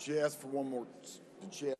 She asked for one more. Did she?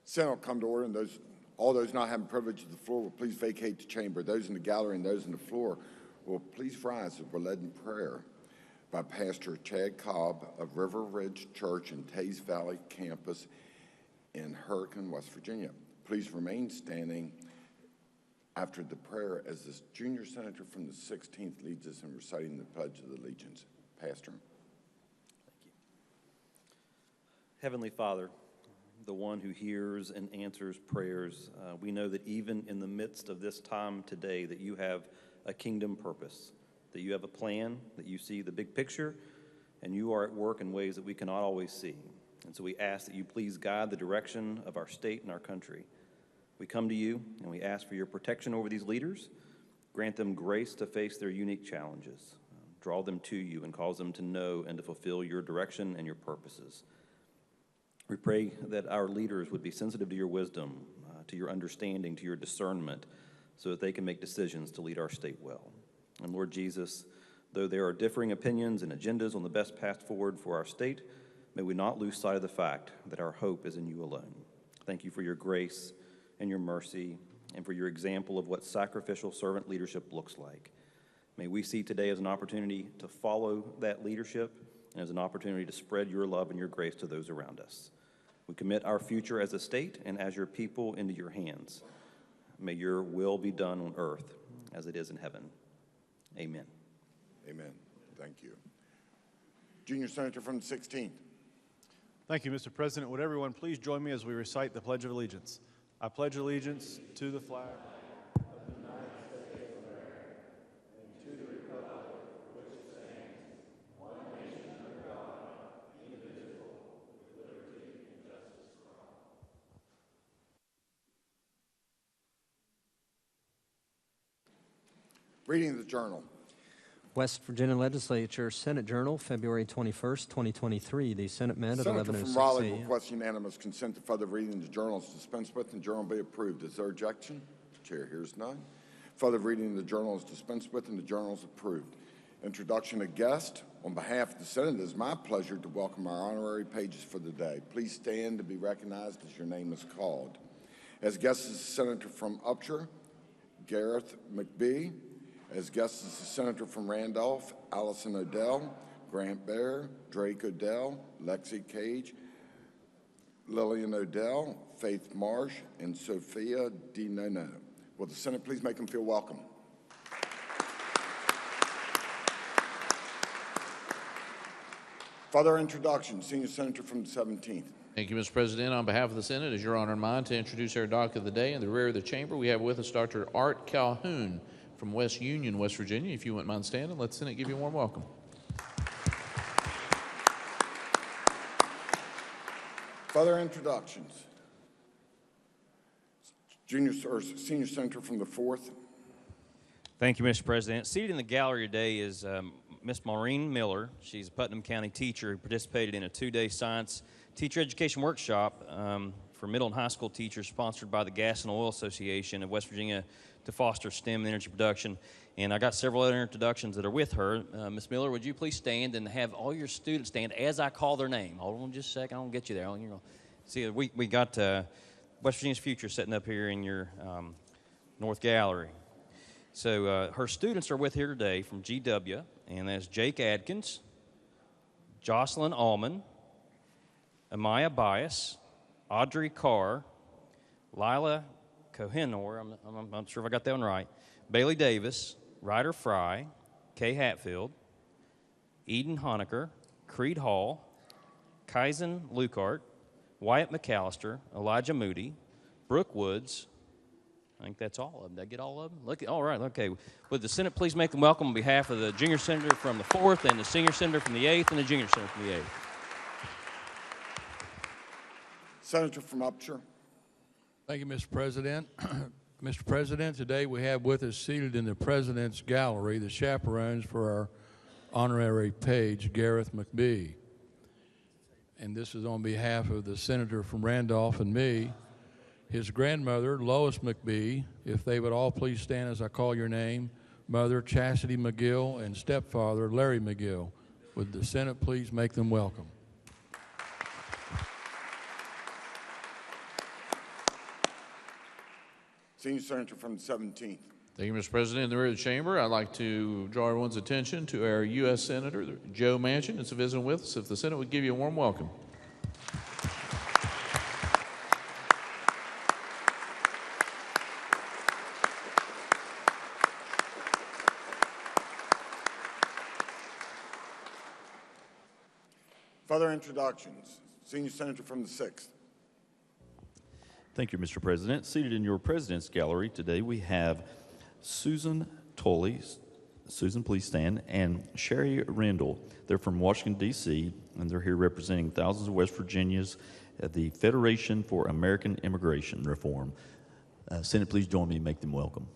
Senate will come to order, and all those not having privilege of the floor will please vacate the chamber. Those in the gallery and those on the floor will please rise as we're led in prayer by Pastor Chad Cobb of River Ridge Church in Tays Valley Campus in Hurricane, West Virginia. Please remain standing after the prayer as this junior senator from the 16th leads us in reciting the Pledge of Allegiance. Pastor. Thank you. Heavenly Father, the one who hears and answers prayers, we know that even in the midst of this time today that you have a kingdom purpose, that you have a plan, that you see the big picture, and you are at work in ways that we cannot always see. And so we ask that you please guide the direction of our state and our country. We come to you and we ask for your protection over these leaders. Grant them grace to face their unique challenges. Draw them to you and cause them to know and to fulfill your direction and your purposes. We pray that our leaders would be sensitive to your wisdom, to your understanding, to your discernment, so that they can make decisions to lead our state well. And Lord Jesus, though there are differing opinions and agendas on the best path forward for our state, may we not lose sight of the fact that our hope is in you alone. Thank you for your grace and your mercy, and for your example of what sacrificial servant leadership looks like. May we see today as an opportunity to follow that leadership and as an opportunity to spread your love and your grace to those around us. We commit our future as a state and as your people into your hands. May your will be done on earth as it is in heaven. Amen. Amen. Thank you. Junior Senator from the 16th. Thank you, Mr. President. Would everyone please join me as we recite the Pledge of Allegiance? I pledge allegiance to the flag of the United States of America and to the republic for which it stands, one nation under God, indivisible, with liberty and justice for all. Reading the journal. West Virginia Legislature, Senate Journal, February 21st, 2023. The Senate met at Senator 11:06 from Raleigh a.m. requests unanimous consent to further reading the journal is dispensed with and the journal be approved. Is there objection? Chair hears none. Further reading of the journal is dispensed with and the journal is approved. Introduction of guest. On behalf of the Senate, it is my pleasure to welcome our honorary pages for the day. Please stand to be recognized as your name is called. As guest is the Senator from Upshur, Gareth McBee. As guest is the Senator from Randolph, Allison Odell, Grant Bear, Drake Odell, Lexi Cage, Lillian Odell, Faith Marsh, and Sophia DiNono. Will the Senate please make them feel welcome? Further introduction, Senior Senator from the 17th. Thank you, Mr. President. On behalf of the Senate, it is your honor and mine to introduce our doc of the day. In the rear of the chamber, we have with us Dr. Art Calhoun from West Union, West Virginia. If you wouldn't mind standing, let the Senate give you a warm welcome. Further introductions. Senior Senator from the 4th. Thank you, Mr. President. Seated in the gallery today is Miss Maureen Miller. She's a Putnam County teacher who participated in a two-day science teacher education workshop for middle and high school teachers sponsored by the Gas and Oil Association of West Virginia to foster STEM energy production. And I got several other introductions that are with her. Ms. Miller, would you please stand and have all your students stand as I call their name? Hold on just a second. I'll get you there. See, we got West Virginia's future sitting up here in your North Gallery. So her students are with here today from GW, and that's Jake Adkins, Jocelyn Allman, Amaya Bias, Audrey Carr, Lila Kohenor, I'm not sure if I got that one right, Bailey Davis, Ryder Fry, Kay Hatfield, Eden Honecker, Creed Hall, Kaizen Lukart, Wyatt McAllister, Elijah Moody, Brooke Woods. I think that's all of them. Did I get all of them? Look, all right, okay. Would the Senate please make them welcome on behalf of the junior senator from the 4th and the senior senator from the 8th and the junior senator from the 8th. Senator from Upshur. Thank you, Mr. President. Mr. President, today we have with us seated in the President's Gallery the chaperones for our honorary page, Gareth McBee. And this is on behalf of the Senator from Randolph and me. His grandmother, Lois McBee, if they would all please stand as I call your name, Mother Chastity McGill, and stepfather Larry McGill. Would the Senate please make them welcome? Senior Senator from the 17th. Thank you, Mr. President. In the rear of the chamber, I'd like to draw everyone's attention to our U.S. Senator, Joe Manchin. It's visiting with us. If the Senate would give you a warm welcome. Further introductions. Senior Senator from the 6th. Thank you, Mr. President. Seated in your President's Gallery today, we have Susan Tolley. Susan, please stand. And Sherry Randall. They're from Washington, D.C., and they're here representing thousands of West Virginians at the Federation for American Immigration Reform. Senate, please join me and make them welcome.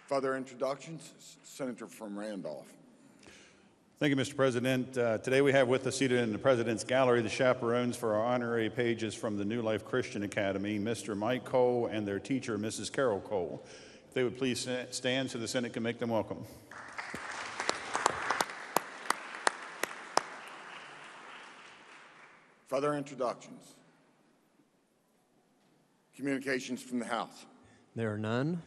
Further introductions. Senator from Randolph. Thank you, Mr. President. Today we have with us seated in the President's Gallery the chaperones for our honorary pages from the New Life Christian Academy, Mr. Mike Cole and their teacher, Mrs. Carol Cole. If they would please stand so the Senate can make them welcome. Further introductions. Communications from the House. There are none.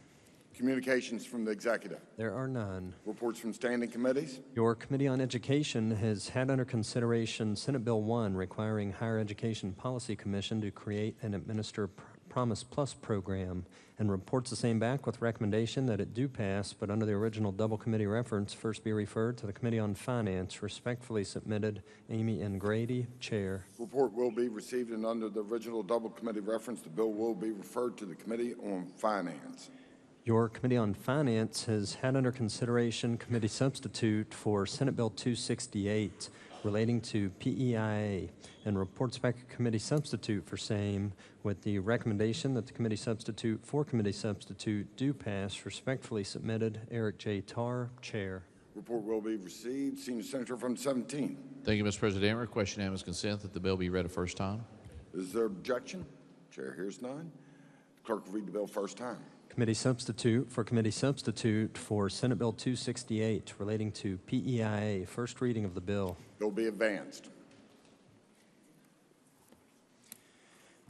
Communications from the Executive. There are none. Reports from standing committees. Your Committee on Education has had under consideration Senate Bill 1 requiring Higher Education Policy Commission to create and administer Promise Plus program, and reports the same back with recommendation that it do pass, but under the original double committee reference, first be referred to the Committee on Finance. Respectfully submitted, Amy N. Grady, Chair. Report will be received, and under the original double committee reference, the bill will be referred to the Committee on Finance. Your Committee on Finance has had under consideration committee substitute for Senate Bill 268, relating to PEIA, and reports back a committee substitute for same, with the recommendation that the committee substitute for committee substitute do pass. Respectfully submitted, Eric J. Tarr, Chair. Report will be received. Senior Senator from the 17th. Thank you, Mr. President. Request unanimous consent that the bill be read a first time. Is there objection? Chair hears none. Clerk will read the bill first time. Committee substitute for Senate Bill 268 relating to PEIA. First reading of the bill. Bill be advanced.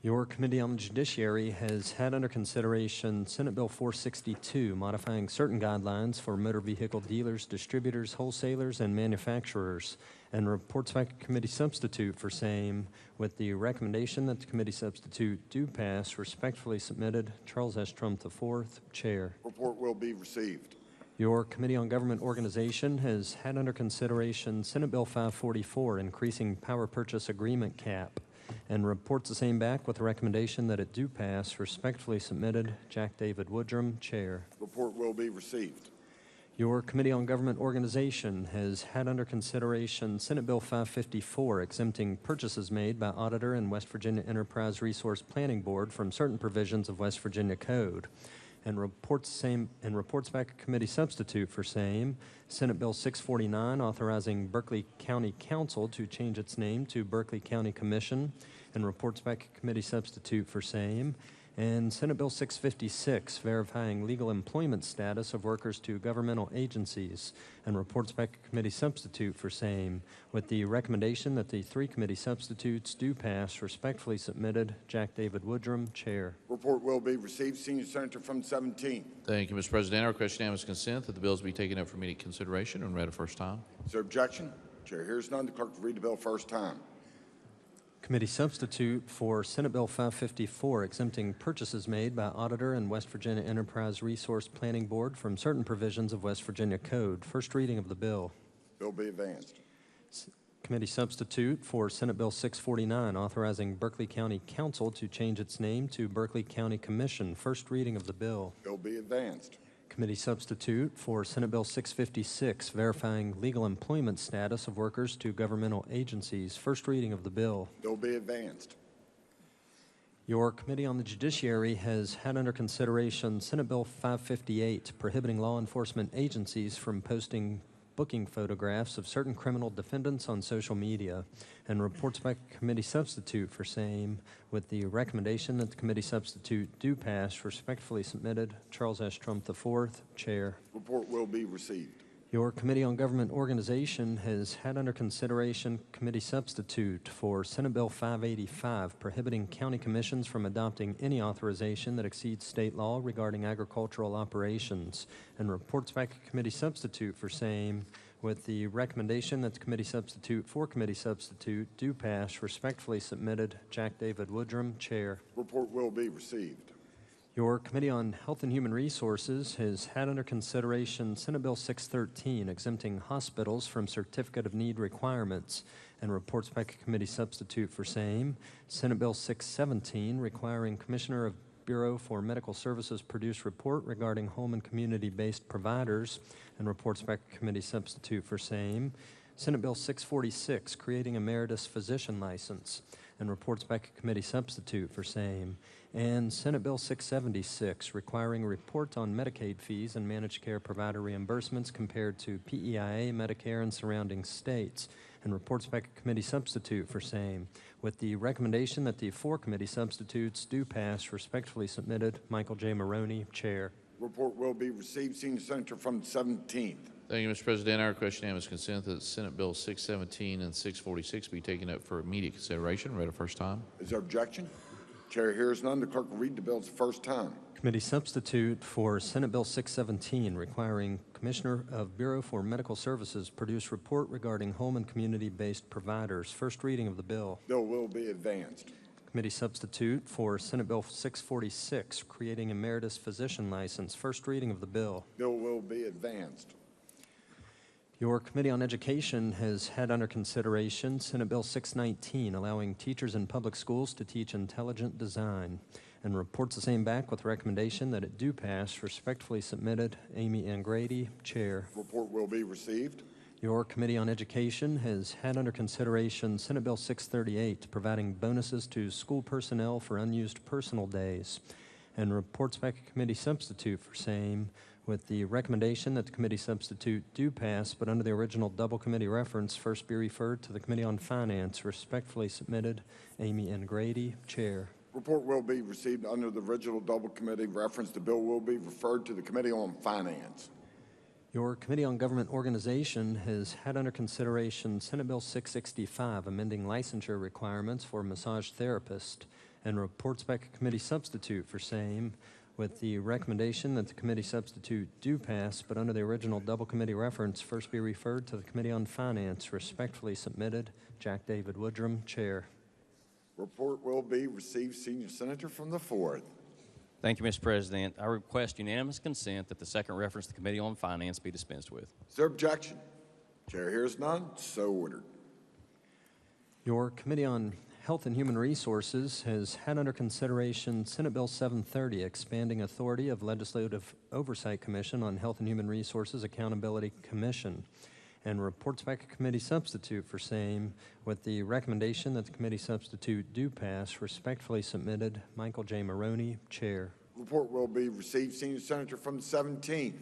Your Committee on the Judiciary has had under consideration Senate Bill 462, modifying certain guidelines for motor vehicle dealers, distributors, wholesalers, and manufacturers, and reports back a committee substitute for same, with the recommendation that the committee substitute do pass. Respectfully submitted, Charles S. Trump IV, Chair. Report will be received. Your Committee on Government Organization has had under consideration Senate Bill 544, increasing power purchase agreement cap, and reports the same back with the recommendation that it do pass. Respectfully submitted, Jack David Woodrum, Chair. Report will be received. Your Committee on Government Organization has had under consideration Senate Bill 554, exempting purchases made by auditor and West Virginia Enterprise Resource Planning Board from certain provisions of West Virginia Code, and reports back a committee substitute for same, Senate Bill 649, authorizing Berkeley County Council to change its name to Berkeley County Commission, and reports back a committee substitute for same, and Senate Bill 656, verifying legal employment status of workers to governmental agencies, and reports back a committee substitute for same, with the recommendation that the three committee substitutes do pass. Respectfully submitted, Jack David Woodrum, Chair. Report will be received. Senior Senator from the 17th. Thank you, Mr. President. I request unanimous consent that the bills be taken up for immediate consideration and read a first time. Is there objection? Chair hears none. The clerk will read the bill first time. Committee substitute for Senate Bill 554, exempting purchases made by auditor and West Virginia Enterprise Resource Planning Board from certain provisions of West Virginia Code. First reading of the bill. Bill be advanced. Committee substitute for Senate Bill 649, authorizing Berkeley County Council to change its name to Berkeley County Commission. First reading of the bill. Bill be advanced. Committee substitute for Senate Bill 656, verifying legal employment status of workers to governmental agencies. First reading of the bill. Bill be advanced. Your Committee on the Judiciary has had under consideration Senate Bill 558, prohibiting law enforcement agencies from posting booking photographs of certain criminal defendants on social media, and reports back a committee substitute for same, with the recommendation that the committee substitute do pass. Respectfully submitted, Charles S. Trump IV, Chair. Report will be received. Your Committee on Government Organization has had under consideration committee substitute for Senate Bill 585, prohibiting county commissions from adopting any authorization that exceeds state law regarding agricultural operations, and reports back a committee substitute for same, with the recommendation that the committee substitute for committee substitute do pass. Respectfully submitted, Jack David Woodrum, Chair. Report will be received. Your Committee on Health and Human Resources has had under consideration Senate Bill 613, exempting hospitals from Certificate of Need requirements, and reports back a committee substitute for same. Senate Bill 617, requiring Commissioner of Bureau for Medical Services produce report regarding home and community-based providers, and reports back a committee substitute for same. Senate Bill 646, creating emeritus physician license, and reports back a committee substitute for same. And Senate Bill 676, requiring a report on Medicaid fees and managed care provider reimbursements compared to PEIA, Medicare, and surrounding states, and reports back a committee substitute for same, with the recommendation that the four committee substitutes do pass. Respectfully submitted, Michael J. Maroney, Chair. Report will be received. Senior Senator from the 17th. Thank you, Mr. President. I request unanimous consent that Senate Bill 617 and 646 be taken up for immediate consideration, read a first time. Is there objection? Chair hears none. The clerk will read the bills the first time. Committee substitute for Senate Bill 617, requiring Commissioner of Bureau for Medical Services produce report regarding home and community-based providers. First reading of the bill. Bill will be advanced. Committee substitute for Senate Bill 646, creating emeritus physician license. First reading of the bill. Bill will be advanced. Your Committee on Education has had under consideration Senate Bill 619, allowing teachers in public schools to teach intelligent design, and reports the same back with recommendation that it do pass. Respectfully submitted, Amy Ann Grady, Chair. Report will be received. Your Committee on Education has had under consideration Senate Bill 638, providing bonuses to school personnel for unused personal days, and reports back a committee substitute for same, with the recommendation that the committee substitute do pass, but under the original double committee reference, first be referred to the Committee on Finance. Respectfully submitted, Amy N. Grady, Chair. Report will be received under the original double committee reference. The bill will be referred to the Committee on Finance. Your Committee on Government Organization has had under consideration Senate Bill 665, amending licensure requirements for massage therapists, and reports back a committee substitute for same, with the recommendation that the committee substitute do pass, but under the original double committee reference, first be referred to the Committee on Finance. Respectfully submitted, Jack David Woodrum, Chair. Report will be received. Senior Senator from the 4th. Thank you, Mr. President. I request unanimous consent that the second reference to the Committee on Finance be dispensed with. Is there objection? Chair hears none. So ordered. Your Committee on Health and Human Resources has had under consideration Senate Bill 730, expanding authority of Legislative Oversight Commission on Health and Human Resources Accountability Commission, and reports back a committee substitute for same, with the recommendation that the committee substitute do pass. Respectfully submitted, Michael J. Maroney, Chair. Report will be received. Senior Senator from the 17th.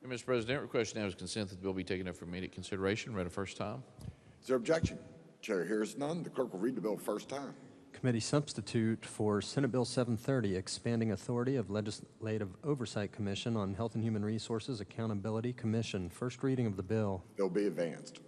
Mr. President, request unanimous consent that the bill be taken up for immediate consideration, read a first time. Is there objection? Chair hears none. The clerk will read the bill first time. Committee substitute for Senate Bill 730, expanding authority of Legislative Oversight Commission on Health and Human Resources Accountability Commission. First reading of the bill. Bill be advanced.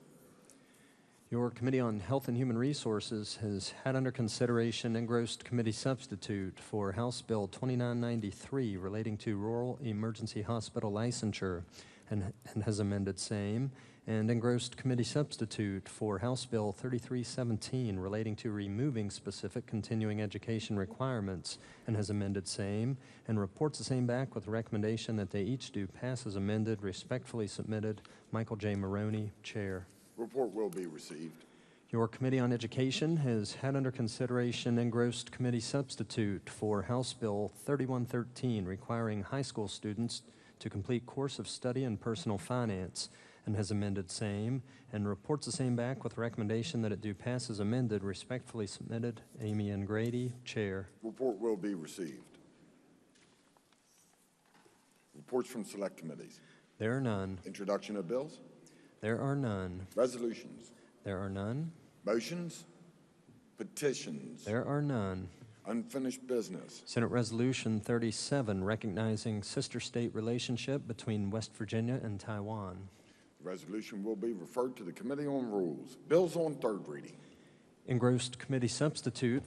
Your Committee on Health and Human Resources has had under consideration engrossed committee substitute for House Bill 2993 relating to rural emergency hospital licensure and has amended same, and engrossed committee substitute for House Bill 3317 relating to removing specific continuing education requirements and has amended same, and reports the same back with recommendation that they each do pass as amended. Respectfully submitted, Michael J. Maroney, Chair. Report will be received. Your Committee on Education has had under consideration engrossed committee substitute for House Bill 3113 requiring high school students to complete course of study in personal finance and has amended same, and reports the same back with recommendation that it do pass as amended. Respectfully submitted, Amy N. Grady, Chair. Report will be received. Reports from select committees. There are none. Introduction of bills. There are none. Resolutions. There are none. Motions. Petitions. There are none. Unfinished business. Senate Resolution 37, recognizing sister state relationship between West Virginia and Taiwan. The resolution will be referred to the Committee on Rules. Bills on third reading. Engrossed committee substitute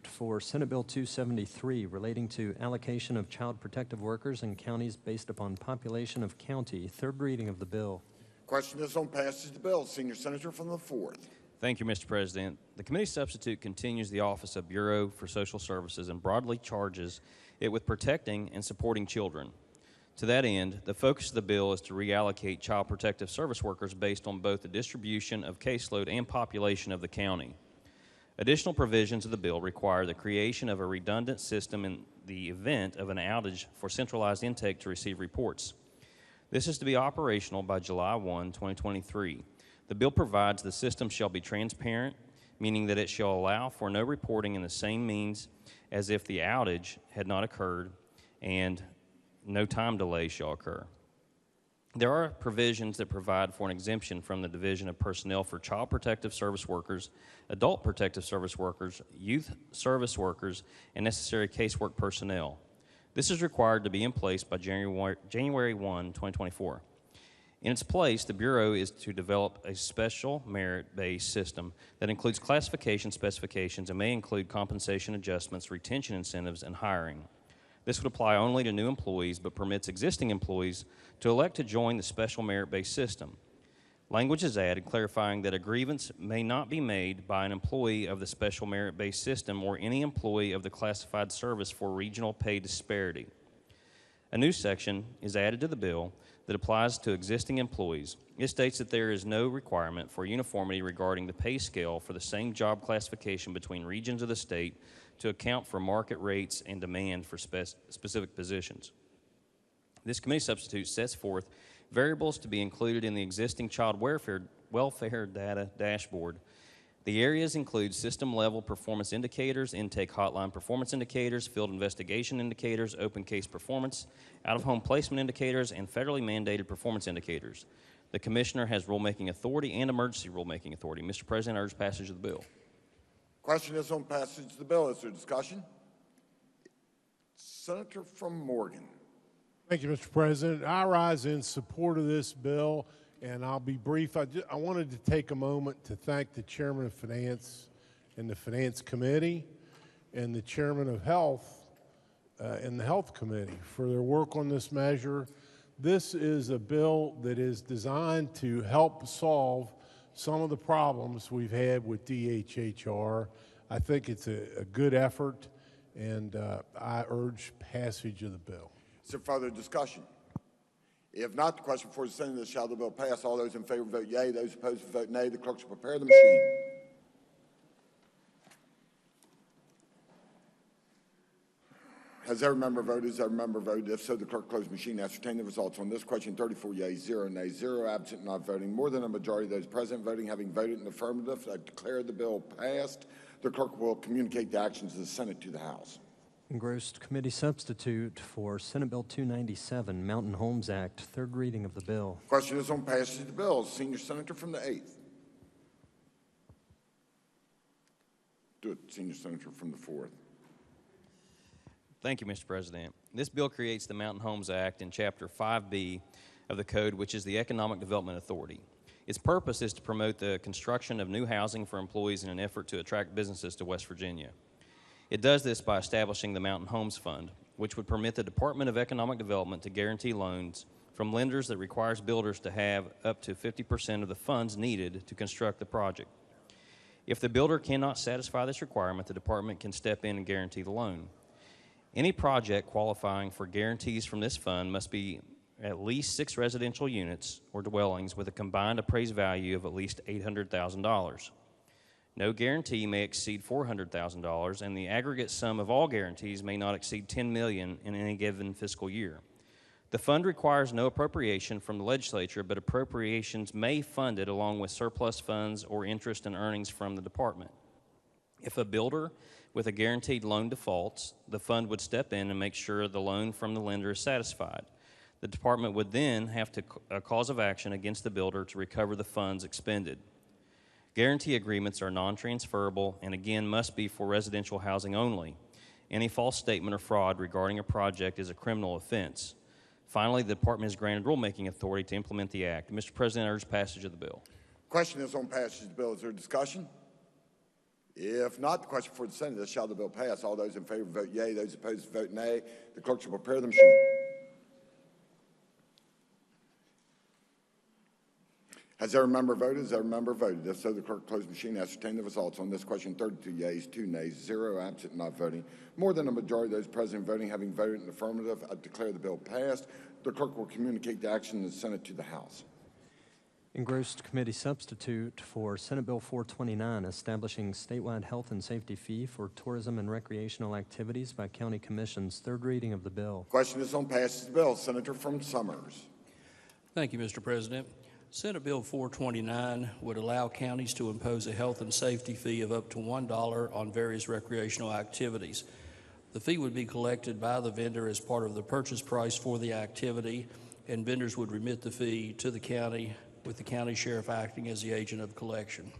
for Senate Bill 273 relating to allocation of child protective workers in counties based upon population of county. Third reading of the bill. Question is on passage of the bill. Senior Senator from the 4th. Thank you, Mr. President. The committee substitute continues the Office of Bureau for Social Services and broadly charges it with protecting and supporting children. To that end, the focus of the bill is to reallocate child protective service workers based on both the distribution of caseload and population of the county. Additional provisions of the bill require the creation of a redundant system in the event of an outage for centralized intake to receive reports. This is to be operational by July 1, 2023. The bill provides the system shall be transparent, meaning that it shall allow for no reporting in the same means as if the outage had not occurred, and no time delay shall occur. There are provisions that provide for an exemption from the division of personnel for child protective service workers, adult protective service workers, youth service workers, and necessary casework personnel. This is required to be in place by January 1, 2024. In its place, the Bureau is to develop a special merit-based system that includes classification specifications and may include compensation adjustments, retention incentives, and hiring. This would apply only to new employees, but permits existing employees to elect to join the special merit-based system. Language is added clarifying that a grievance may not be made by an employee of the special merit-based system or any employee of the classified service for regional pay disparity. A new section is added to the bill that applies to existing employees. It states that there is no requirement for uniformity regarding the pay scale for the same job classification between regions of the state to account for market rates and demand for specific positions. This committee substitute sets forth Variables to be included in the existing child welfare data dashboard. The areas include system-level performance indicators, intake hotline performance indicators, field investigation indicators, open case performance, out-of-home placement indicators, and federally mandated performance indicators. The Commissioner has rulemaking authority and emergency rulemaking authority. Mr. President, I urge passage of the bill. Question is on passage of the bill. Is there discussion? Senator from Morgan. Thank you, Mr. President. I rise in support of this bill, and I'll be brief. I wanted to take a moment to thank the Chairman of Finance and the Finance Committee and the Chairman of Health and the Health Committee for their work on this measure. This is a bill that is designed to help solve some of the problems we've had with DHHR. I think it's a good effort, and I urge passage of the bill. Is there further discussion? If not, the question before the Senate is, shall the bill pass? All those in favor vote yea. Those opposed vote nay. The clerk shall prepare the machine. Has every member voted? Has every member voted? If so, the clerk close the machine. Ascertain the results on this question. 34 yeas, 0 nays, 0 absent, not voting. More than a majority of those present voting having voted in the affirmative, I declare the bill passed. The clerk will communicate the actions of the Senate to the House. Engrossed committee substitute for Senate Bill 297, Mountain Homes Act, third reading of the bill. Question is on passage of the bill. Senior Senator from the 8th. Do it, Senior Senator from the 4th. Thank you, Mr. President. This bill creates the Mountain Homes Act in Chapter 5B of the Code, which is the Economic Development Authority. Its purpose is to promote the construction of new housing for employees in an effort to attract businesses to West Virginia. It does this by establishing the Mountain Homes Fund, which would permit the Department of Economic Development to guarantee loans from lenders that requires builders to have up to 50% of the funds needed to construct the project. If the builder cannot satisfy this requirement, the department can step in and guarantee the loan. Any project qualifying for guarantees from this fund must be at least 6 residential units or dwellings with a combined appraised value of at least $800,000. No guarantee may exceed $400,000, and the aggregate sum of all guarantees may not exceed $10 million in any given fiscal year. The fund requires no appropriation from the legislature, but appropriations may fund it along with surplus funds or interest and earnings from the department. If a builder with a guaranteed loan defaults, the fund would step in and make sure the loan from the lender is satisfied. The department would then have a cause of action against the builder to recover the funds expended. Guarantee agreements are non-transferable and again must be for residential housing only. Any false statement or fraud regarding a project is a criminal offense. Finally, the department is granted rulemaking authority to implement the act. Mr. President, I urge passage of the bill. Question is on passage of the bill. Is there discussion? If not, the question for the Senate is, shall the bill pass? All those in favor vote yea. Those opposed vote nay. The clerk shall prepare the machine. Has every member voted? Has every member voted? If so, the clerk close the machine. Ascertain the results on this question. 32 yeas, 2 nays, 0 absent, not voting. More than a majority of those present voting having voted in the affirmative, I declare the bill passed. The clerk will communicate the action of the Senate to the House. Engrossed committee substitute for Senate Bill 429, establishing statewide health and safety fee for tourism and recreational activities by county commissions, third reading of the bill. Question is on passage of the bill. Senator from Summers. Thank you, Mr. President. Senate Bill 429 would allow counties to impose a health and safety fee of up to $1 on various recreational activities. The fee would be collected by the vendor as part of the purchase price for the activity, and vendors would remit the fee to the county, with the county sheriff acting as the agent of collection.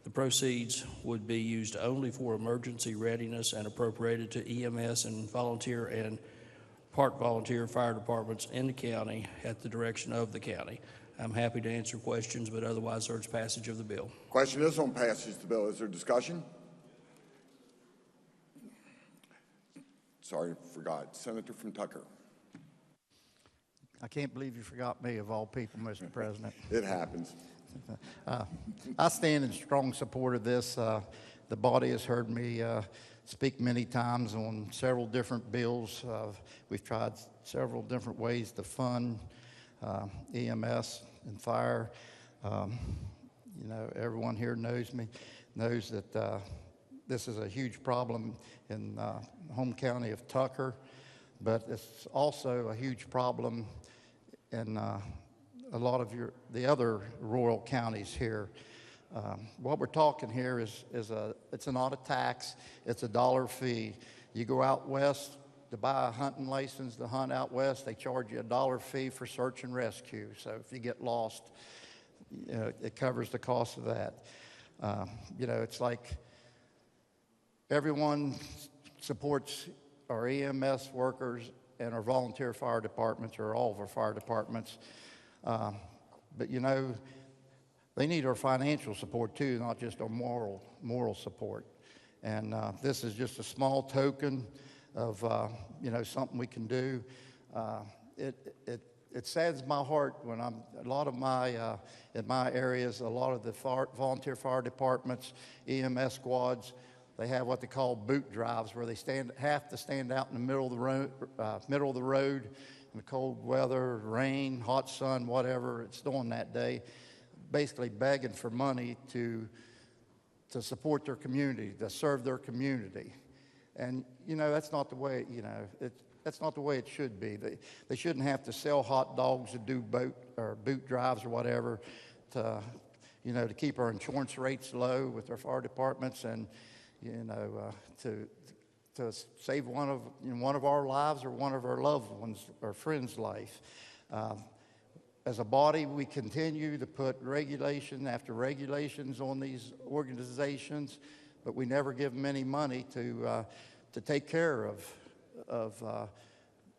The proceeds would be used only for emergency readiness and appropriated to EMS and volunteer and part volunteer fire departments in the county at the direction of the county. I'm happy to answer questions, but otherwise urge passage of the bill. Question is on passage of the bill. Is there discussion? Sorry, forgot. Senator from Tucker. I can't believe you forgot me, of all people, Mr. President. It happens. I stand in strong support of this. The body has heard me speak many times on several different bills. We've tried several different ways to fund EMS and fire. You know, everyone here knows that this is a huge problem in home county of Tucker, but it's also a huge problem in a lot of the other rural counties here. What we're talking here it's not a tax, it's a dollar fee. You go out west to buy a hunting license to hunt out west, they charge you a dollar fee for search and rescue. So if you get lost, it covers the cost of that. It's like everyone supports our EMS workers and our volunteer fire departments, or all of our fire departments. But they need our financial support too, not just our moral support. And this is just a small token of something we can do. It saddens my heart when in my areas, a lot of the volunteer fire departments, EMS squads, they have what they call boot drives, where they have to stand out in the middle of the road in the cold weather, rain, hot sun, whatever it's doing that day, basically begging for money to support their community, to serve their community. And that's not the way that's not the way it should be. They shouldn't have to sell hot dogs to do boot drives or whatever to keep our insurance rates low with our fire departments, and to save one of our lives or one of our loved ones or friends' life. As a body, we continue to put regulation after regulations on these organizations, but we never give them any money to take care of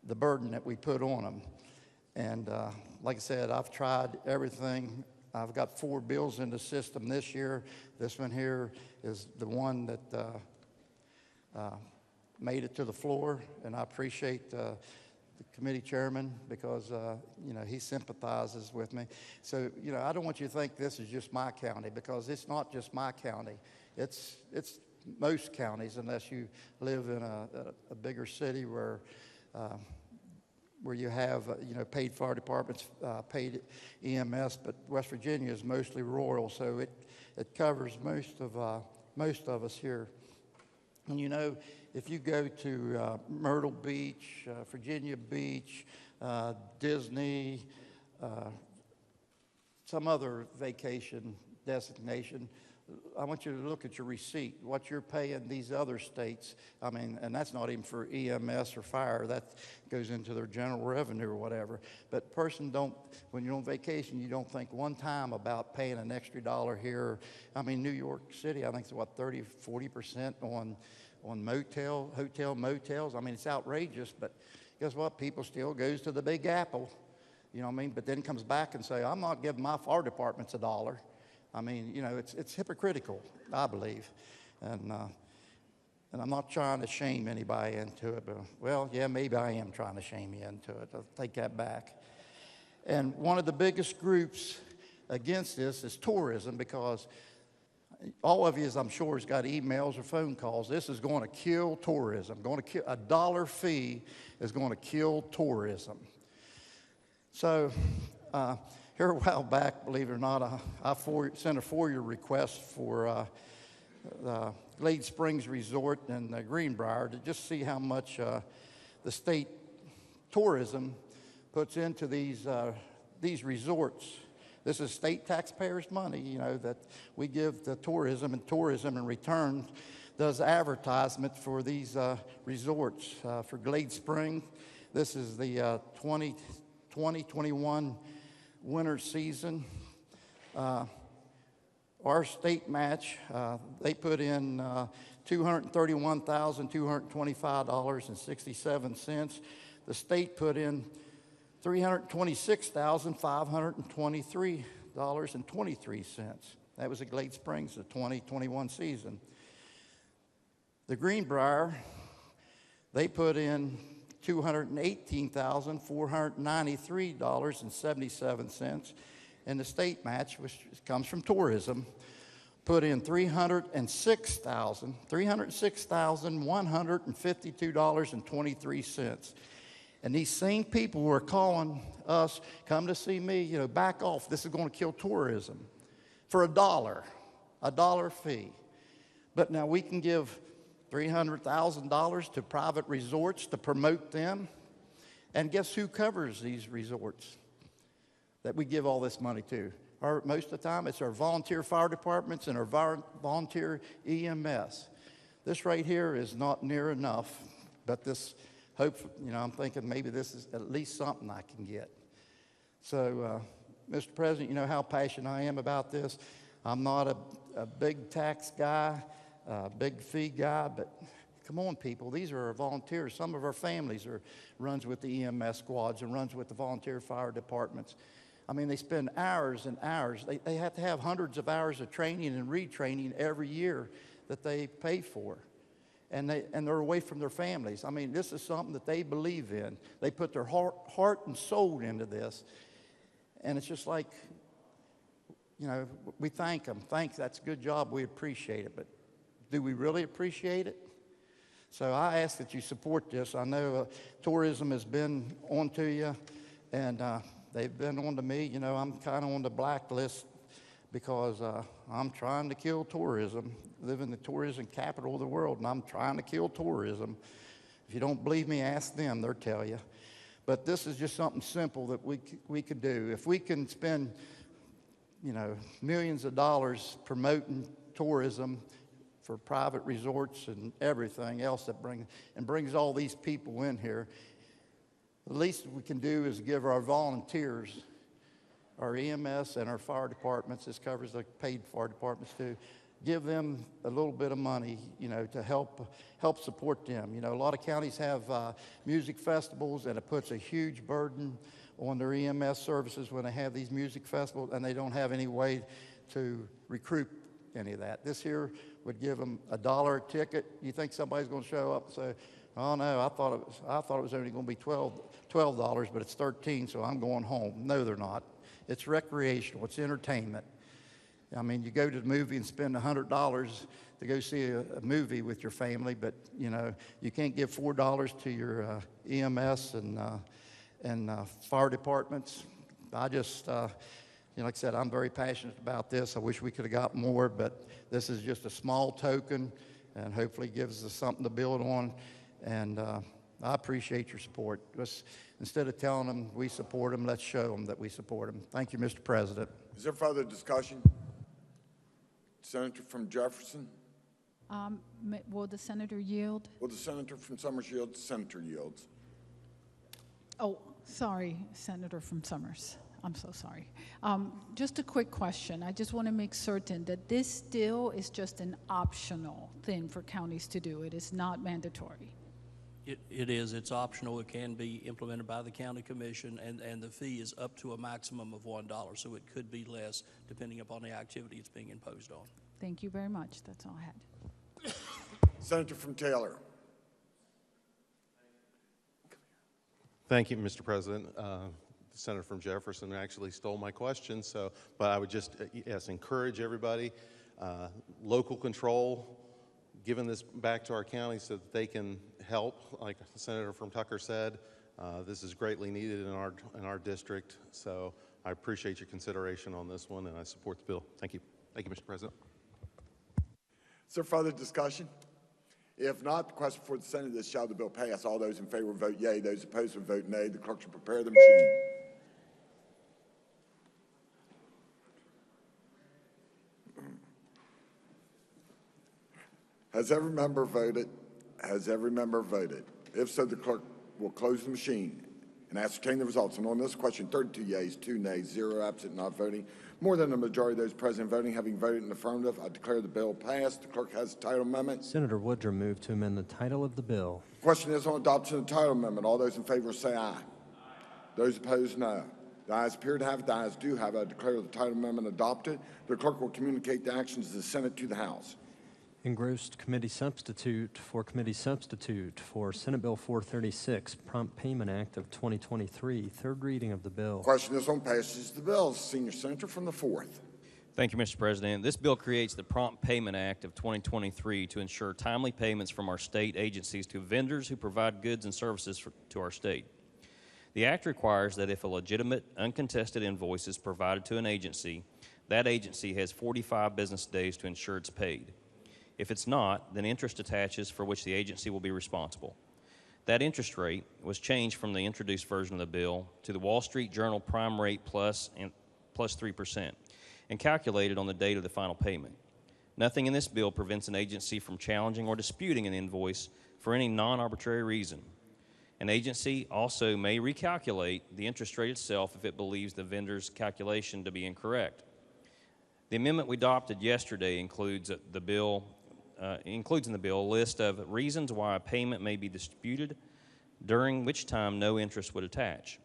the burden that we put on them. And like I said, I've tried everything. I've got 4 bills in the system this year. This one here is the one that made it to the floor, and I appreciate the committee chairman because he sympathizes with me. So I don't want you to think this is just my county, because it's not just my county. It's most counties, unless you live in a bigger city where you have paid fire departments, paid EMS. But West Virginia is mostly rural, so it covers most of us here. And if you go to Myrtle Beach, Virginia Beach, Disney, some other vacation destination, I want you to look at your receipt, what you're paying these other states. I mean, and that's not even for EMS or fire. That goes into their general revenue or whatever. But when you're on vacation, you don't think one time about paying an extra dollar here. I mean, New York City, I think it's 40% on hotel motels. I mean, it's outrageous, but guess what? People still goes to the Big Apple, you know what I mean? But then comes back and say, I'm not giving my fire departments a dollar. I mean, it's hypocritical, I believe. And I'm not trying to shame anybody into it, but, well, yeah, maybe I am trying to shame you into it. I'll take that back. And one of the biggest groups against this is tourism, because all of you, I'm sure, has got emails or phone calls. This is going to kill tourism. A dollar fee is going to kill tourism. So here a while back, believe it or not, I sent a FOIA request for the Glade Springs Resort and Greenbrier to just see how much the state tourism puts into these resorts. This is state taxpayers' money, that we give to tourism, and tourism in return does advertisement for these resorts. For Glade Spring, this is the 2020-21 winter season. Our state match, they put in $231,225.67. The state put in $326,523.23. That was at Glade Springs, the 2021 season. The Greenbrier, they put in $218,493.77. And the state match, which comes from tourism, put in $306,152.23. And these same people who are calling us, come to see me, back off. This is going to kill tourism for a dollar fee. But now we can give $300,000 to private resorts to promote them. And guess who covers these resorts? that we give all this money to. Most of the time, it's our volunteer fire departments and our volunteer EMS. This right here is not near enough, but this, I'm thinking maybe this is at least something I can get. So, Mr. President, you know how passionate I am about this. I'm not a big tax guy, big fee guy, but come on, people. These are our volunteers. Some of our families runs with the EMS squads and runs with the volunteer fire departments. I mean, they spend hours and hours. They have to have hundreds of hours of training and retraining every year that they pay for. And they're away from their families. I mean, this is something that they believe in. They put their heart and soul into this. And it's just like, we thank them. That's a good job. We appreciate it. But do we really appreciate it? So I ask that you support this. I know tourism has been on to you, and they've been on to me. I'm kind of on the blacklist because I'm trying to kill tourism. Live in the tourism capital of the world, and I'm trying to kill tourism. If you don't believe me, ask them. They'll tell you. But this is just something simple that we could do. If we can spend, millions of dollars promoting tourism for private resorts and everything else that brings all these people in here, the least we can do is give our volunteers, our EMS and our fire departments, this covers the paid fire departments too, give them a little bit of money, to help support them. A lot of counties have music festivals, and it puts a huge burden on their EMS services when they have these music festivals, and they don't have any way to recruit any of that. This here would give them $1 a ticket. You think somebody's going to show up and say, "Oh no, I thought it was only going to be $12, but it's $13, so I'm going home." No, they're not. It's recreational. It's entertainment. I mean, you go to the movie and spend $100 to go see a movie with your family, but you can't give $4 to your EMS and fire departments. I just, like I said, I'm very passionate about this. I wish we could have got more, but this is just a small token, and hopefully gives us something to build on. And I appreciate your support. Instead of telling them we support them, let's show them that we support them. Thank you, Mr. President. Is there further discussion? Senator from Jefferson? Will the senator yield? Will the senator from Summers yield? Senator yields. Oh, sorry, Senator from Summers. I'm so sorry. Just a quick question. I just want to make certain that this still is just an optional thing for counties to do. It is not mandatory. It is. It's optional. It can be implemented by the county commission, and the fee is up to a maximum of $1, so it could be less depending upon the activity it's being imposed on. Thank you very much. That's all I had. Senator from Taylor. Thank you, Mr. President. The senator from Jefferson actually stole my question, but I would just, encourage everybody, local control, giving this back to our county so that they can help, like the senator from Tucker said. This is greatly needed in our district, so I appreciate your consideration on this one, and I support the bill. Thank you. Thank you, Mr. President. Is there further discussion? If not, the question before the Senate is, shall the bill pass? All those in favor vote yea. Those opposed will vote nay. The clerk shall prepare the machine. Has every member voted? Has every member voted? If so, the clerk will close the machine and ascertain the results. And on this question, 32 yeas, 2 nays, 0 absent, not voting. More than the majority of those present voting having voted in the affirmative, I declare the bill passed. The clerk has the title amendment. Senator Woodrum moved to amend the title of the bill. Question is on adoption of the title amendment. All those in favor say aye. Those opposed, no. The ayes appear to have it. The ayes do have it. I declare the title amendment adopted. The clerk will communicate the actions of the Senate to the House. Engrossed committee substitute for Senate Bill 436, Prompt Payment Act of 2023, third reading of the bill. Question is on passage of the bill. Senior Senator from the 4th. Thank you, Mr. President. This bill creates the Prompt Payment Act of 2023 to ensure timely payments from our state agencies to vendors who provide goods and services to our state. The act requires that if a legitimate, uncontested invoice is provided to an agency, that agency has 45 business days to ensure it's paid. If it's not, then interest attaches for which the agency will be responsible. That interest rate was changed from the introduced version of the bill to the Wall Street Journal prime rate plus 3% and calculated on the date of the final payment. Nothing in this bill prevents an agency from challenging or disputing an invoice for any non-arbitrary reason. An agency also may recalculate the interest rate itself if it believes the vendor's calculation to be incorrect. The amendment we adopted yesterday includes in the bill a list of reasons why a payment may be disputed, during which time no interest would attach.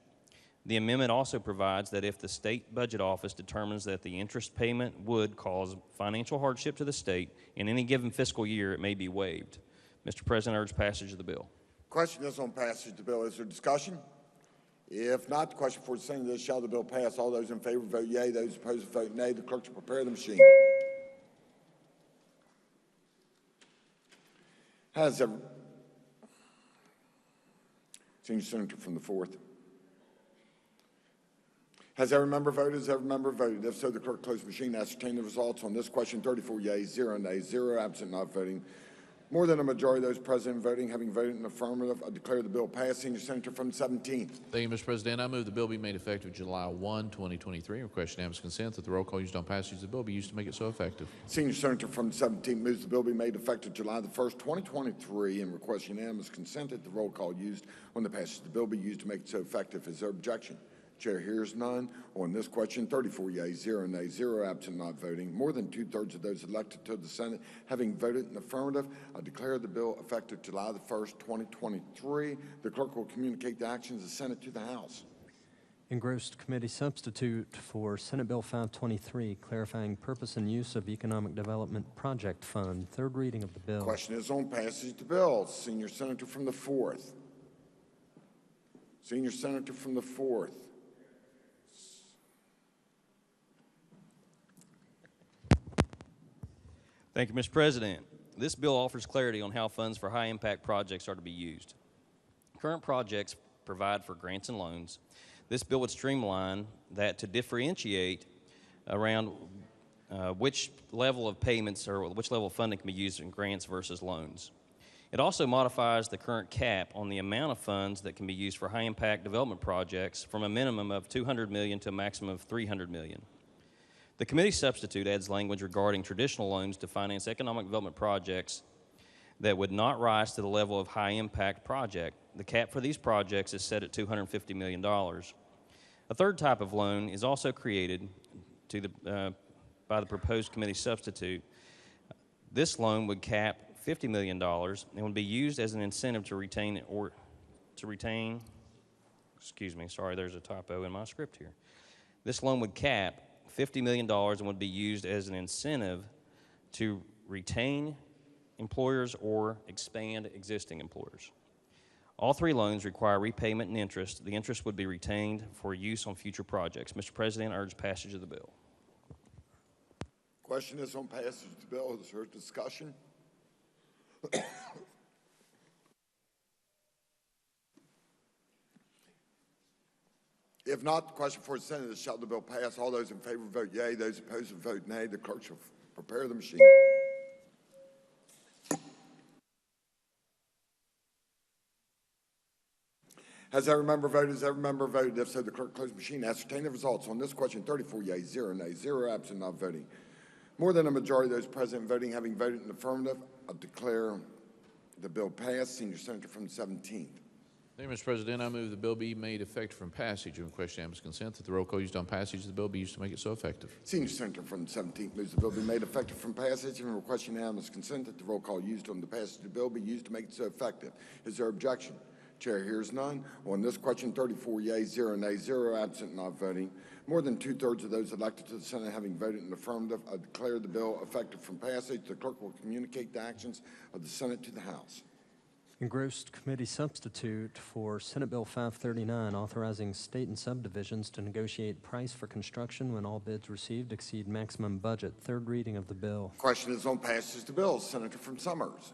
The amendment also provides that if the state budget office determines that the interest payment would cause financial hardship to the state in any given fiscal year, it may be waived. Mr. President, I urge passage of the bill. Question is on passage of the bill. Is there discussion? If not, the question for the Senate is, shall the bill pass? All those in favor vote yea. Those opposed vote nay. The clerk shall prepare the machine. Has every Senior Senator from the 4th. Has every member voted? Has every member voted? If so, the clerk close the machine. Ascertain the results on this question. 34 yeas, 0 nays, 0 absent, not voting. More than a majority of those present voting having voted in the affirmative, I declare the bill passed. Senior Senator from the 17th. Thank you, Mr. President. I move the bill be made effective July 1, 2023. Request unanimous consent that the roll call used on passage of the bill be used to make it so effective. Senior Senator from the 17th moves the bill be made effective July the 1st, 2023, and requests unanimous consent that the roll call used on the passage of the bill be used to make it so effective. Is there objection? Chair hears none. On this question, 34 yeas, 0 nays, 0 absent, not voting. More than two-thirds of those elected to the Senate having voted in the affirmative, I declare the bill effective July the 1st, 2023. The clerk will communicate the actions of the Senate to the House. Engrossed committee substitute for Senate Bill 523, clarifying purpose and use of Economic Development Project Fund. Third reading of the bill. Question is on passage of the bill. Senior Senator from the 4th. Senior Senator from the 4th. Thank you, Mr. President. This bill offers clarity on how funds for high-impact projects are to be used. Current projects provide for grants and loans. This bill would streamline that to differentiate around which level of payments or which level of funding can be used in grants versus loans. It also modifies the current cap on the amount of funds that can be used for high-impact development projects from a minimum of $200 million to a maximum of $300 million. The committee substitute adds language regarding traditional loans to finance economic development projects that would not rise to the level of high-impact project. The cap for these projects is set at $250 million. A third type of loan is also created by the proposed committee substitute. This loan would cap $50 million and would be used as an incentive to retain, excuse me, sorry, there's a typo in my script here. This loan would cap $50 million and would be used as an incentive to retain employers or expand existing employers. All three loans require repayment and interest. The interest would be retained for use on future projects. Mr. President, I urge passage of the bill. Question is on passage of the bill. Is there discussion? If not, the question for the Senate is, shall the bill pass? All those in favor vote yea. Those opposed vote nay. The clerk shall prepare the machine. Has every member voted? Has every member voted? If so, the clerk close the machine. Ascertain the results on this question. 34 yeas, 0 nays, 0 absent, not voting. More than a majority of those present voting having voted in the affirmative, I declare the bill passed. Senior Senator from the 17th. Thank you, Mr. President. I move the bill be made effective from passage and request unanimous consent that the roll call used on passage of the bill be used to make it so effective. Senior Senator from the 17th moves the bill be made effective from passage and request unanimous consent that the roll call used on the passage of the bill be used to make it so effective. Is there objection? Chair hears none. On this question, 34 yeas, 0 nays, 0 absent, not voting. More than two-thirds of those elected to the Senate having voted in the affirmative, I declare the bill effective from passage. The clerk will communicate the actions of the Senate to the House. Engrossed committee substitute for Senate Bill 539, authorizing state and subdivisions to negotiate price for construction when all bids received exceed maximum budget. Third reading of the bill. Question is on passage of the bill. Senator from Summers.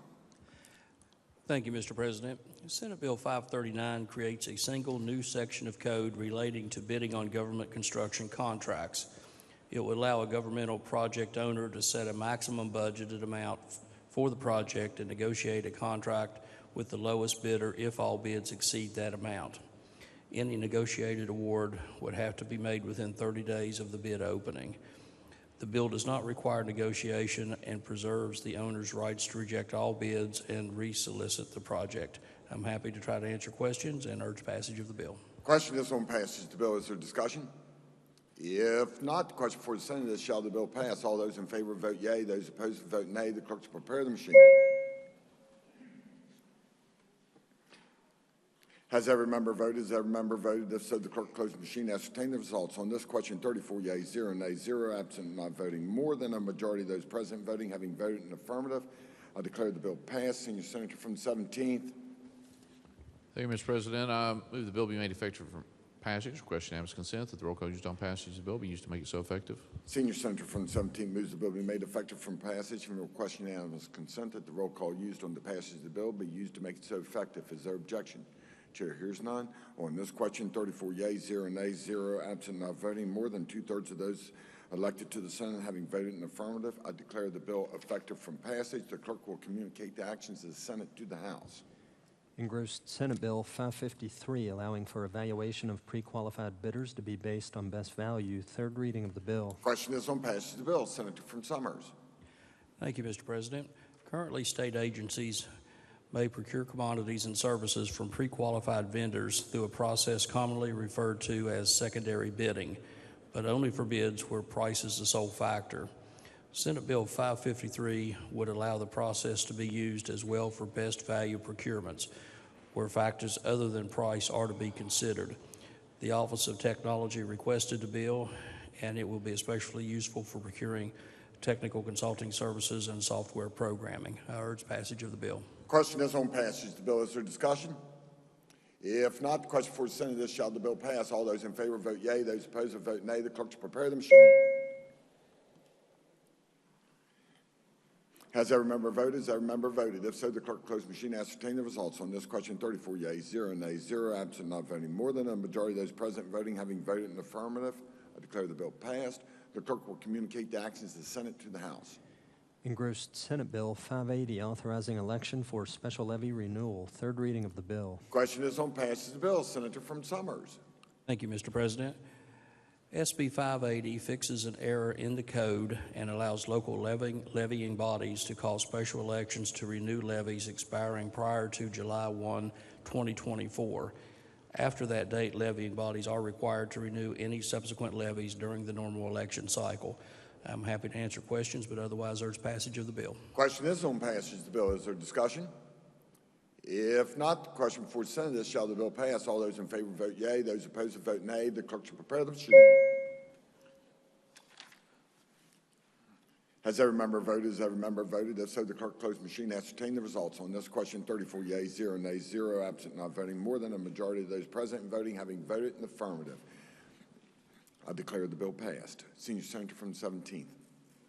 Thank you, Mr. President. Senate Bill 539 creates a single new section of code relating to bidding on government construction contracts. It would allow a governmental project owner to set a maximum budgeted amount for the project and negotiate a contract with the lowest bidder if all bids exceed that amount. Any negotiated award would have to be made within 30 days of the bid opening. The bill does not require negotiation and preserves the owner's rights to reject all bids and resolicit the project. I'm happy to try to answer questions and urge passage of the bill. Question is on passage of the bill. Is there discussion? If not, the question before the Senate is, shall the bill pass? All those in favor vote yea. Those opposed vote nay. The clerk will prepare the machine. Has every member voted? Has every member voted? If so, the clerk close the machine. Ascertain the results. On this question, 34 yeas, 0 nays, 0 absent, not voting. More than a majority of those present voting having voted in affirmative, I declare the bill passed. Senior Senator from the 17th. Thank you, Mr. President. I move the bill be made effective for passage. Request unanimous consent that the roll call used on passage of the bill be used to make it so effective. Senior Senator from the 17th moves the bill be made effective from passage and request unanimous consent that the roll call used on the passage of the bill be used to make it so effective. Is there objection? Chair hears none. On this question, 34 yeas, 0 nays, 0 absent, not voting. More than two-thirds of those elected to the Senate having voted in affirmative, I declare the bill effective from passage. The clerk will communicate the actions of the Senate to the House. Engrossed Senate Bill 553, allowing for evaluation of pre-qualified bidders to be based on best value. Third reading of the bill. Question is on passage of the bill. Senator from Summers. Thank you, Mr. President. Currently, state agencies may procure commodities and services from pre-qualified vendors through a process commonly referred to as secondary bidding, but only for bids where price is the sole factor. Senate Bill 553 would allow the process to be used as well for best value procurements, where factors other than price are to be considered. The Office of Technology requested the bill, and it will be especially useful for procuring technical consulting services and software programming. I urge passage of the bill. Question is on passage of the bill. Is there discussion? If not, the question for the Senate is, shall the bill pass? All those in favor vote yea. Those opposed vote nay. The clerk to prepare the machine. Has every member voted? Has every member voted? If so, the clerk close the machine. Ascertain the results. On this question, 34 yeas, 0 nays, 0 absent, not voting. More than a majority of those present voting having voted in the affirmative, I declare the bill passed. The clerk will communicate the actions of the Senate to the House. Engrossed Senate Bill 580, authorizing election for special levy renewal. Third reading of the bill. Question is on passage of the bill. Senator from Summers. Thank you, Mr. President. SB 580 fixes an error in the code and allows local levying bodies to call special elections to renew levies expiring prior to July 1, 2024. After that date, levying bodies are required to renew any subsequent levies during the normal election cycle. I'm happy to answer questions, but otherwise urge passage of the bill. Question is on passage of the bill. Is there discussion? If not, the question before the Senate is, shall the bill pass? All those in favor vote yea. Those opposed vote nay. The clerk shall prepare the machine. Has every member voted? Has every member voted? If so, the clerk close the machine. Ascertain the results. On this question, 34 yeas, 0 nays, 0 absent, not voting. More than a majority of those present and voting having voted in the affirmative, I declare the bill passed. Senior Senator from the 17th.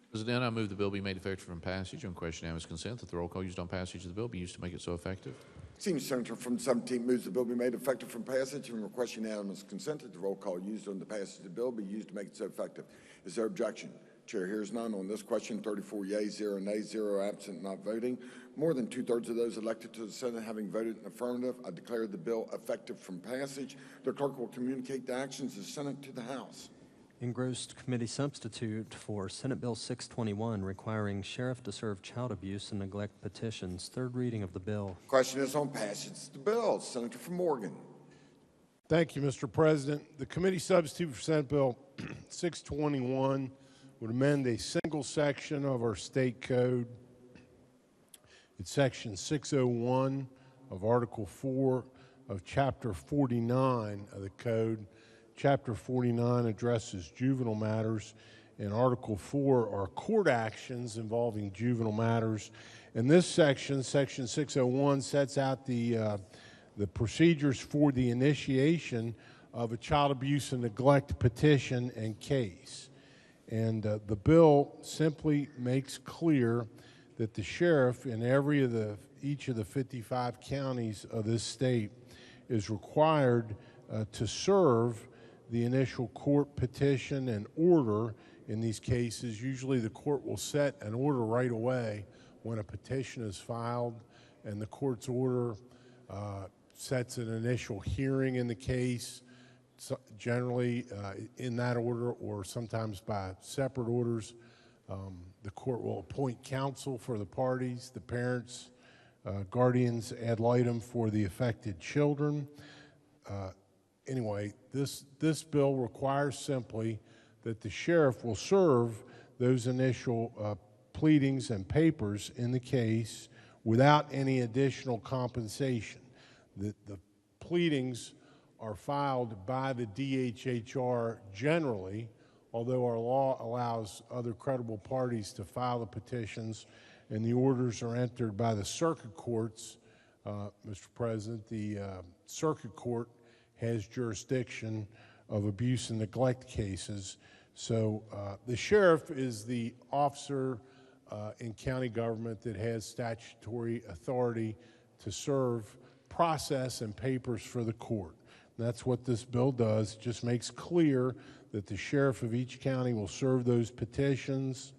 President, I move the bill be made effective from passage on question unanimous consent that the roll call used on passage of the bill be used to make it so effective. Senior Senator from the 17th moves the bill be made effective from passage and request unanimous consent that the roll call used on the passage of the bill be used to make it so effective. Is there objection? Chair hears none. On this question, 34 yeas, 0 nays, 0 absent, not voting. More than two-thirds of those elected to the Senate having voted in affirmative, I declare the bill effective from passage. The clerk will communicate the actions of the Senate to the House. Engrossed Committee Substitute for Senate Bill 621, requiring sheriff to serve child abuse and neglect petitions. Third reading of the bill. Question is on passage of the bill. Senator from Morgan. Thank you, Mr. President. The committee substitute for Senate Bill 621 would amend a single section of our state code. It's section 601 of Article 4 of Chapter 49 of the code. Chapter 49 addresses juvenile matters, and Article 4 are court actions involving juvenile matters. And this section, Section 601, sets out the procedures for the initiation of a child abuse and neglect petition and case. And the bill simply makes clear that the sheriff in each of the 55 counties of this state is required to serve the initial court petition and order in these cases. Usually the court will set an order right away when a petition is filed and the court's order sets an initial hearing in the case, generally in that order or sometimes by separate orders. The court will appoint counsel for the parties, the parents, guardians ad litem for the affected children. Anyway, this bill requires simply that the sheriff will serve those initial pleadings and papers in the case without any additional compensation. The pleadings are filed by the DHHR generally, although our law allows other credible parties to file the petitions, and the orders are entered by the circuit courts. Mr. President, the circuit court has jurisdiction of abuse and neglect cases. So the sheriff is the officer in county government that has statutory authority to serve process and papers for the court. And that's what this bill does. It just makes clear that the sheriff of each county will serve those petitions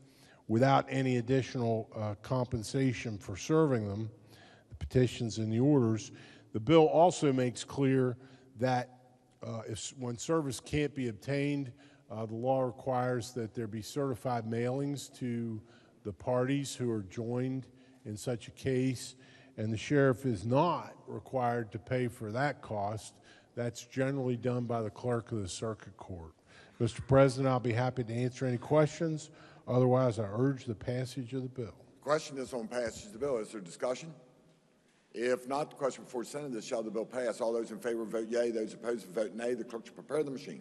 without any additional compensation for serving them, the petitions and the orders. The bill also makes clear that when service can't be obtained, the law requires that there be certified mailings to the parties who are joined in such a case, and the sheriff is not required to pay for that cost. That's generally done by the clerk of the circuit court. Mr. President, I'll be happy to answer any questions. Otherwise, I urge the passage of the bill. Question is on passage of the bill. Is there discussion? If not, the question before the Senate is, shall the bill pass? All those in favor vote yea. Those opposed vote nay. The clerk should prepare the machine.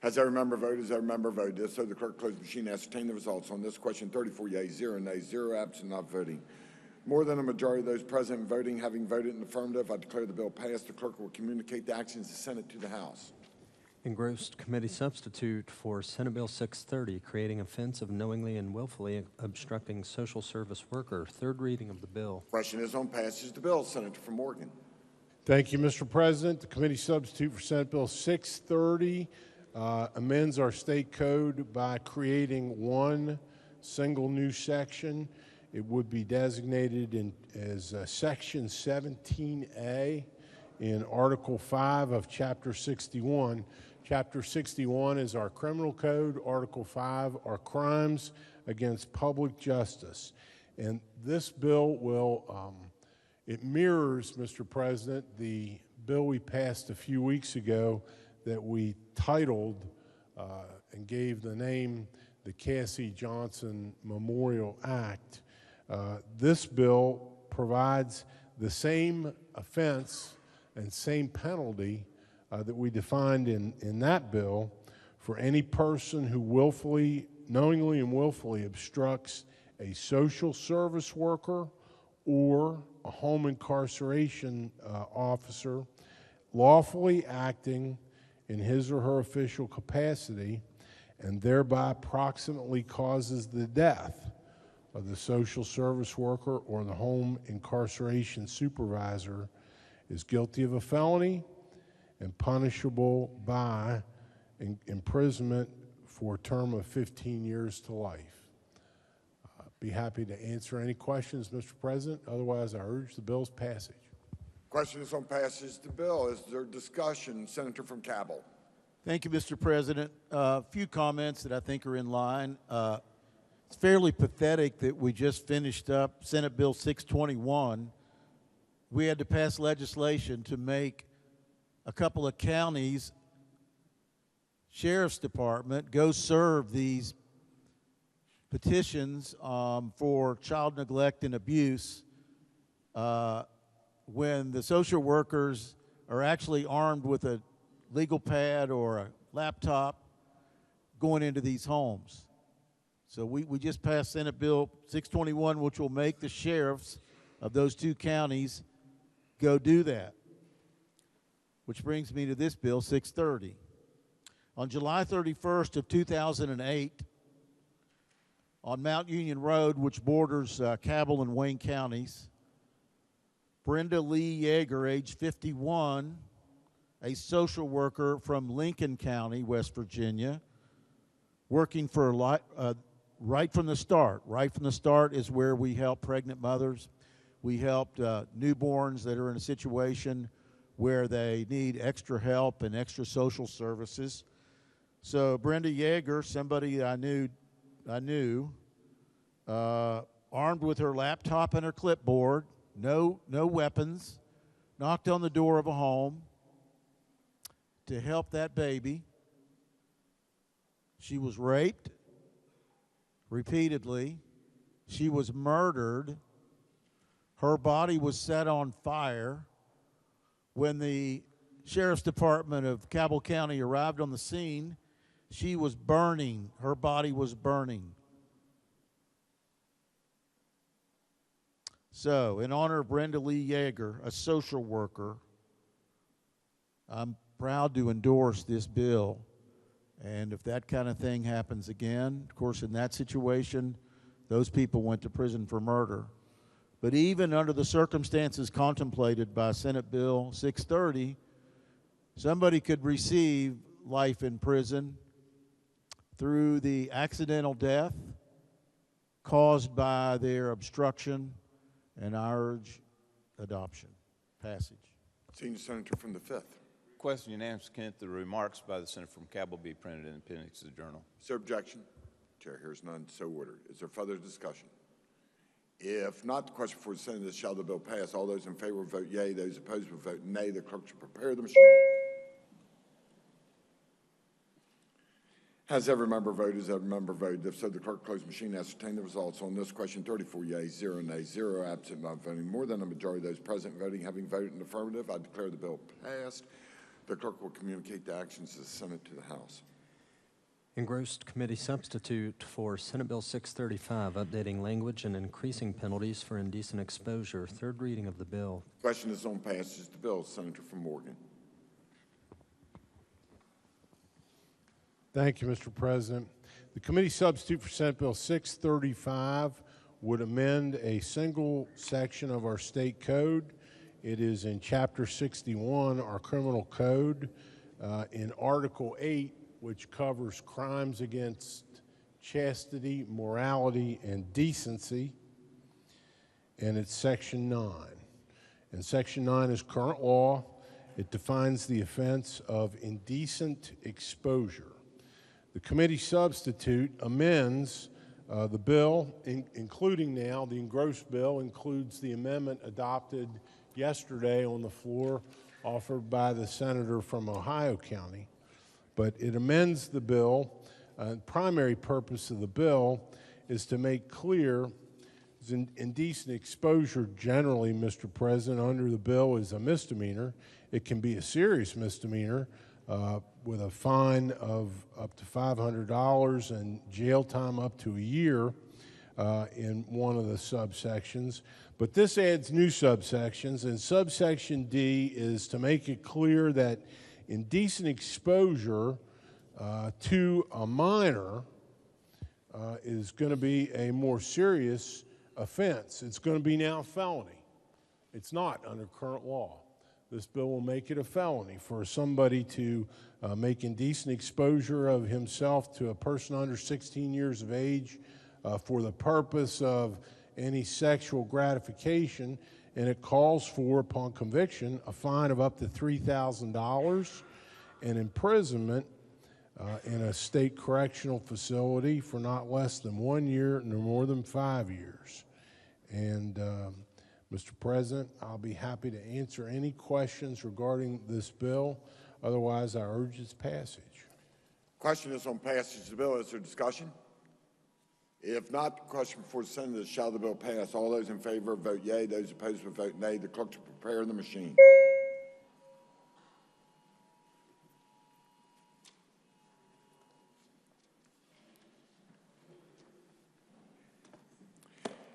Has every member voted? Has every member voted? If so, the clerk close the machine and ascertain the results. On this question, 34 yeas, 0 nays, 0 absent, not voting. More than a majority of those present voting having voted in the affirmative, I declare the bill passed. The clerk will communicate the actions of the Senate to the House. Engrossed committee substitute for Senate Bill 630, creating offense of knowingly and willfully obstructing social service worker. Third reading of the bill. Question is on passage of the bill. Senator from Morgan. Thank you, Mr. President. The committee substitute for Senate Bill 630 amends our state code by creating one single new section. It would be designated as Section 17A in Article 5 of Chapter 61. Chapter 61 is our criminal code. Article 5 are crimes against public justice. And this bill will, it mirrors, Mr. President, the bill we passed a few weeks ago that we titled and gave the name the Cassie Johnson Memorial Act. This bill provides the same offense and same penalty that we defined in that bill for any person who willfully, knowingly and willfully obstructs a social service worker or a home incarceration officer lawfully acting in his or her official capacity and thereby proximately causes the death of the social service worker or the home incarceration supervisor is guilty of a felony and punishable by imprisonment for a term of 15 years to life. Be happy to answer any questions, Mr. President. Otherwise, I urge the bill's passage. Question is on passage of the bill. Is there discussion? Senator from Cabell. Thank you, Mr. President. A few comments that I think are in line. It's fairly pathetic that we just finished up Senate Bill 621. We had to pass legislation to make a couple of counties' sheriff's department go serve these petitions for child neglect and abuse when the social workers are actually armed with a legal pad or a laptop going into these homes. So we just passed Senate Bill 621, which will make the sheriffs of those two counties go do that. Which brings me to this bill, 630. On July 31st of 2008, on Mount Union Road, which borders Cabell and Wayne counties, Brenda Lee Yeager, age 51, a social worker from Lincoln County, West Virginia, working for right from the start. Right from the start is where we help pregnant mothers. We helped newborns that are in a situation where they need extra help and extra social services. So Brenda Yeager, somebody I knew, armed with her laptop and her clipboard, no weapons, knocked on the door of a home to help that baby. She was raped repeatedly. She was murdered. Her body was set on fire. When the Sheriff's Department of Cabell County arrived on the scene, she was burning. Her body was burning. So, in honor of Brenda Lee Yeager, a social worker, I'm proud to endorse this bill. And if that kind of thing happens again, of course, in that situation, those people went to prison for murder. But even under the circumstances contemplated by Senate Bill 630, somebody could receive life in prison through the accidental death caused by their obstruction, and I urge adoption. Passage. Senior Senator from the 5th. Question unanimous consent the remarks by the senator from Cabell be printed in the appendix of the journal. Is there objection? Chair hears none, so ordered. Is there further discussion? If not, the question before the Senate is, shall the bill pass? All those in favor will vote yea. Those opposed will vote nay. The clerk should prepare the machine. Has every member voted? Has every member voted? If so, the clerk close the machine, ascertain the results. On this question, 34 yeas, 0 nays, 0 absent, not voting. More than a majority of those present voting having voted in the affirmative, I declare the bill passed. The clerk will communicate the actions of the Senate to the House. Engrossed committee substitute for Senate Bill 635, updating language and increasing penalties for indecent exposure. Third reading of the bill. Question is on passage of the bill. Senator from Morgan. Thank you, Mr. President. The committee substitute for Senate Bill 635 would amend a single section of our state code. It is in Chapter 61, our criminal code, in Article 8, which covers crimes against chastity, morality, and decency, and it's Section 9. And Section 9 is current law. It defines the offense of indecent exposure. The committee substitute amends the bill, including now the engrossed bill, includes the amendment adopted yesterday on the floor offered by the senator from Ohio County. But it amends the bill. The primary purpose of the bill is to make clear indecent exposure generally, Mr. President, under the bill is a misdemeanor. It can be a serious misdemeanor with a fine of up to $500 and jail time up to a year in one of the subsections. But this adds new subsections, and subsection D is to make it clear that indecent exposure to a minor is going to be a more serious offense. It's going to be now a felony. It's not under current law. This bill will make it a felony for somebody to make indecent exposure of himself to a person under 16 years of age for the purpose of any sexual gratification, and it calls for, upon conviction, a fine of up to $3,000 and imprisonment in a state correctional facility for not less than 1 year nor more than 5 years. And Mr. President, I'll be happy to answer any questions regarding this bill. Otherwise, I urge its passage. Question is on passage of the bill. Is there discussion? If not, the question before the Senate is, shall the bill pass? All those in favor vote yea. Those opposed will vote nay. The clerk to prepare the machine.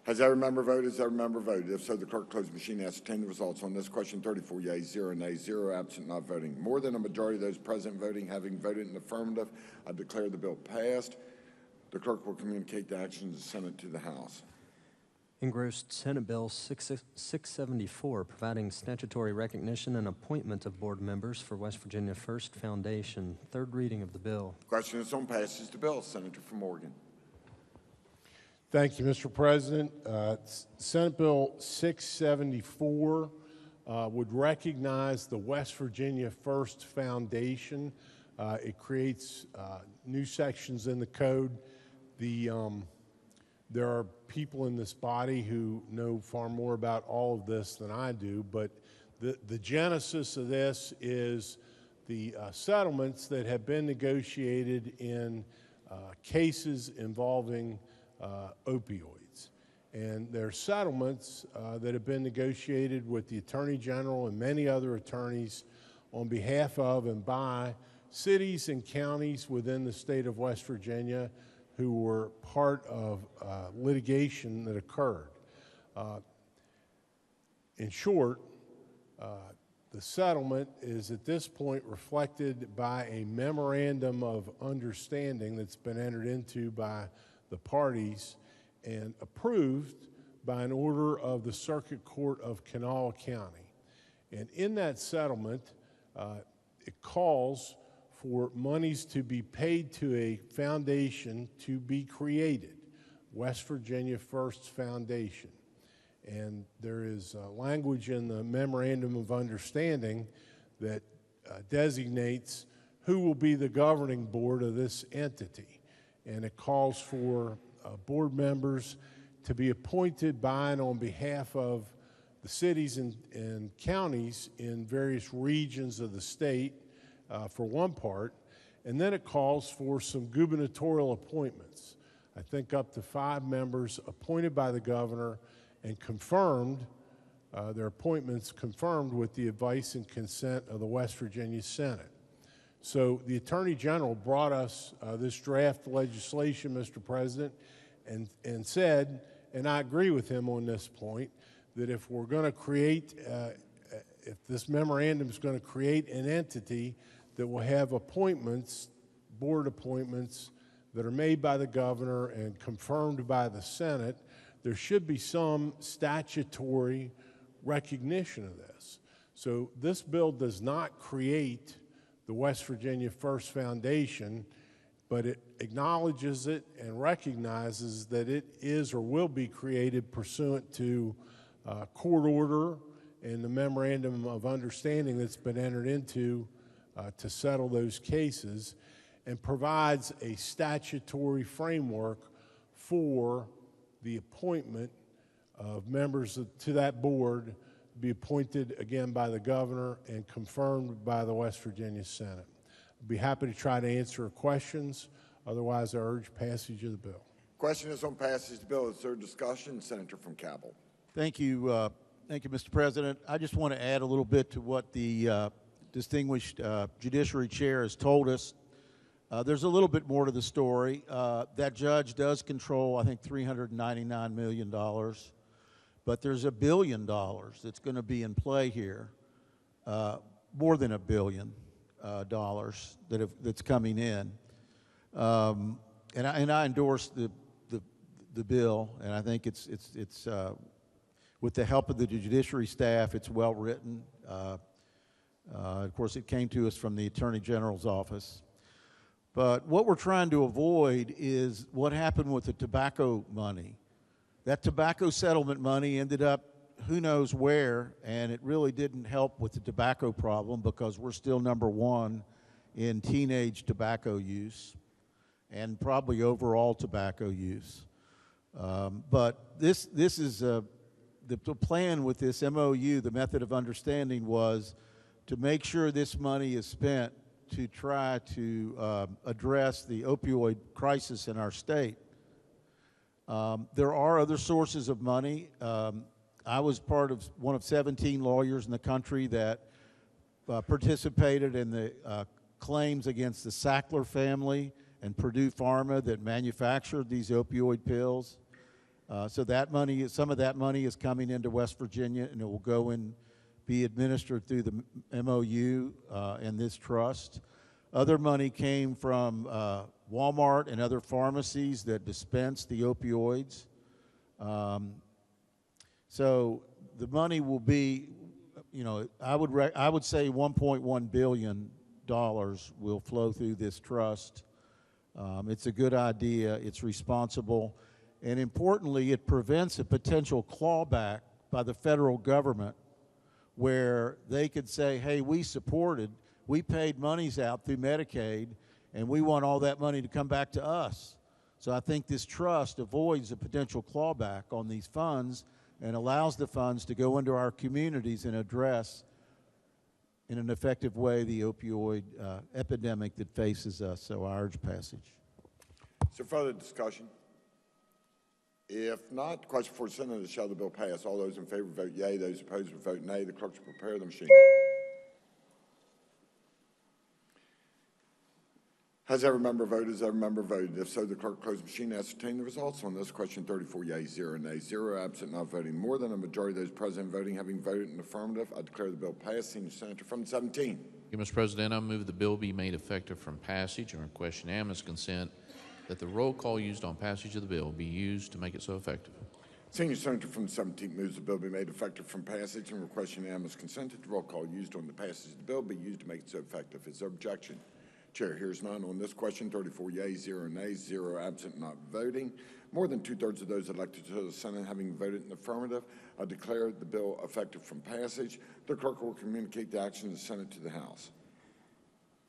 Has every member voted? Has every member voted? If so, the clerk close the machine and ascertain the results. On this question, 34 yeas, 0 nays, 0 absent, not voting. More than a majority of those present voting having voted in the affirmative, I declare the bill passed. The clerk will communicate the actions of the Senate to the House. Engrossed Senate Bill 674, providing statutory recognition and appointment of board members for West Virginia First Foundation. Third reading of the bill. Question is on passage of the bill. Senator from Oregon. Thank you, Mr. President. Senate Bill 674 would recognize the West Virginia First Foundation. It creates new sections in the code. There are people in this body who know far more about all of this than I do, but the genesis of this is the settlements that have been negotiated in cases involving opioids. And there are settlements that have been negotiated with the Attorney General and many other attorneys on behalf of and by cities and counties within the state of West Virginia who were part of litigation that occurred. In short, the settlement is at this point reflected by a memorandum of understanding that's been entered into by the parties and approved by an order of the Circuit Court of Kanawha County. And in that settlement, it calls for monies to be paid to a foundation to be created, West Virginia First Foundation. And there is language in the Memorandum of Understanding that designates who will be the governing board of this entity. And it calls for board members to be appointed by and on behalf of the cities and counties in various regions of the state, for one part, and then it calls for some gubernatorial appointments. I think up to 5 members appointed by the governor and confirmed, their appointments confirmed with the advice and consent of the West Virginia Senate. So the Attorney General brought us this draft legislation, Mr. President, and said, and I agree with him on this point, that if we're going to create, if this memorandum is going to create an entity that will have appointments, board appointments, that are made by the governor and confirmed by the Senate, there should be some statutory recognition of this. So this bill does not create the West Virginia First Foundation, but it acknowledges it and recognizes that it is or will be created pursuant to court order and the memorandum of understanding that's been entered into to settle those cases, and provides a statutory framework for the appointment of members to that board to be appointed again by the governor and confirmed by the West Virginia Senate. I'd be happy to try to answer questions. Otherwise, I urge passage of the bill. Question is on passage of the bill. Is there discussion? Senator from Cabell. Thank you. Thank you, Mr. President. I just want to add a little bit to what the distinguished Judiciary Chair has told us. There's a little bit more to the story. That judge does control, I think, $399 million, but there's $1 billion that's going to be in play here, more than $1 billion that's coming in. And I endorse the bill, and I think it's with the help of the judiciary staff, it's well written. Of course, it came to us from the Attorney General's office. But what we're trying to avoid is what happened with the tobacco money. That tobacco settlement money ended up who knows where, and it really didn't help with the tobacco problem because we're still #1 in teenage tobacco use and probably overall tobacco use. But this is the plan with this MOU, the method of understanding, was to make sure this money is spent to try to address the opioid crisis in our state. There are other sources of money. I was part of one of 17 lawyers in the country that participated in the claims against the Sackler family and Purdue Pharma that manufactured these opioid pills. So that money, some of that money is coming into West Virginia, and it will go and be administered through the MOU and this trust. Other money came from Walmart and other pharmacies that dispense the opioids. So the money will be, you know, I would say $1.1 billion will flow through this trust. It's a good idea. It's responsible. And importantly, it prevents a potential clawback by the federal government where they could say, hey, we paid monies out through Medicaid, and we want all that money to come back to us. So I think this trust avoids a potential clawback on these funds and allows the funds to go into our communities and address in an effective way the opioid epidemic that faces us. So I urge passage. Is there further discussion? If not, the question for the Senate is, shall the bill pass? All those in favor vote yea. Those opposed will vote nay. The clerk will prepare the machine. Has every member voted? Has every member voted? If so, the clerk close the machine and ascertain the results on this question. 34 yeas, 0 nays, 0 absent, not voting. More than a majority of those present voting having voted in the affirmative, I declare the bill passed. Senior Senator from the 17. Thank you, Mr. President. I move the bill be made effective from passage and request unanimous consent that the roll call used on passage of the bill be used to make it so effective. Senior Senator from the 17th moves the bill be made effective from passage and request unanimous consent that the roll call used on the passage of the bill be used to make it so effective. Is there objection? Chair hears none on this question. 34 yeas, 0 nays, 0 absent, not voting. More than two-thirds of those elected to the Senate having voted in the affirmative, I declare the bill effective from passage. The clerk will communicate the action of the Senate to the House.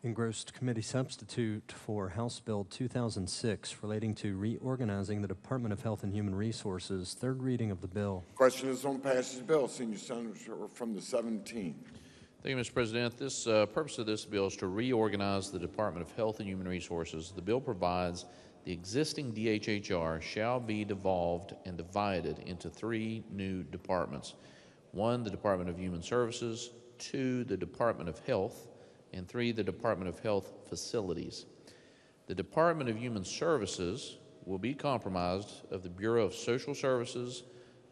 Engrossed committee substitute for House Bill 2006 relating to reorganizing the Department of Health and Human Resources. Third reading of the bill. Question is on passage of the bill. Senior Senator from the 17. Thank you, Mr. President. This purpose of this bill is to reorganize the Department of Health and Human Resources. The bill provides the existing DHHR shall be devolved and divided into 3 new departments. 1, the Department of Human Services, 2, the Department of Health, and 3, the Department of Health Facilities. The Department of Human Services will be comprised of the Bureau of Social Services,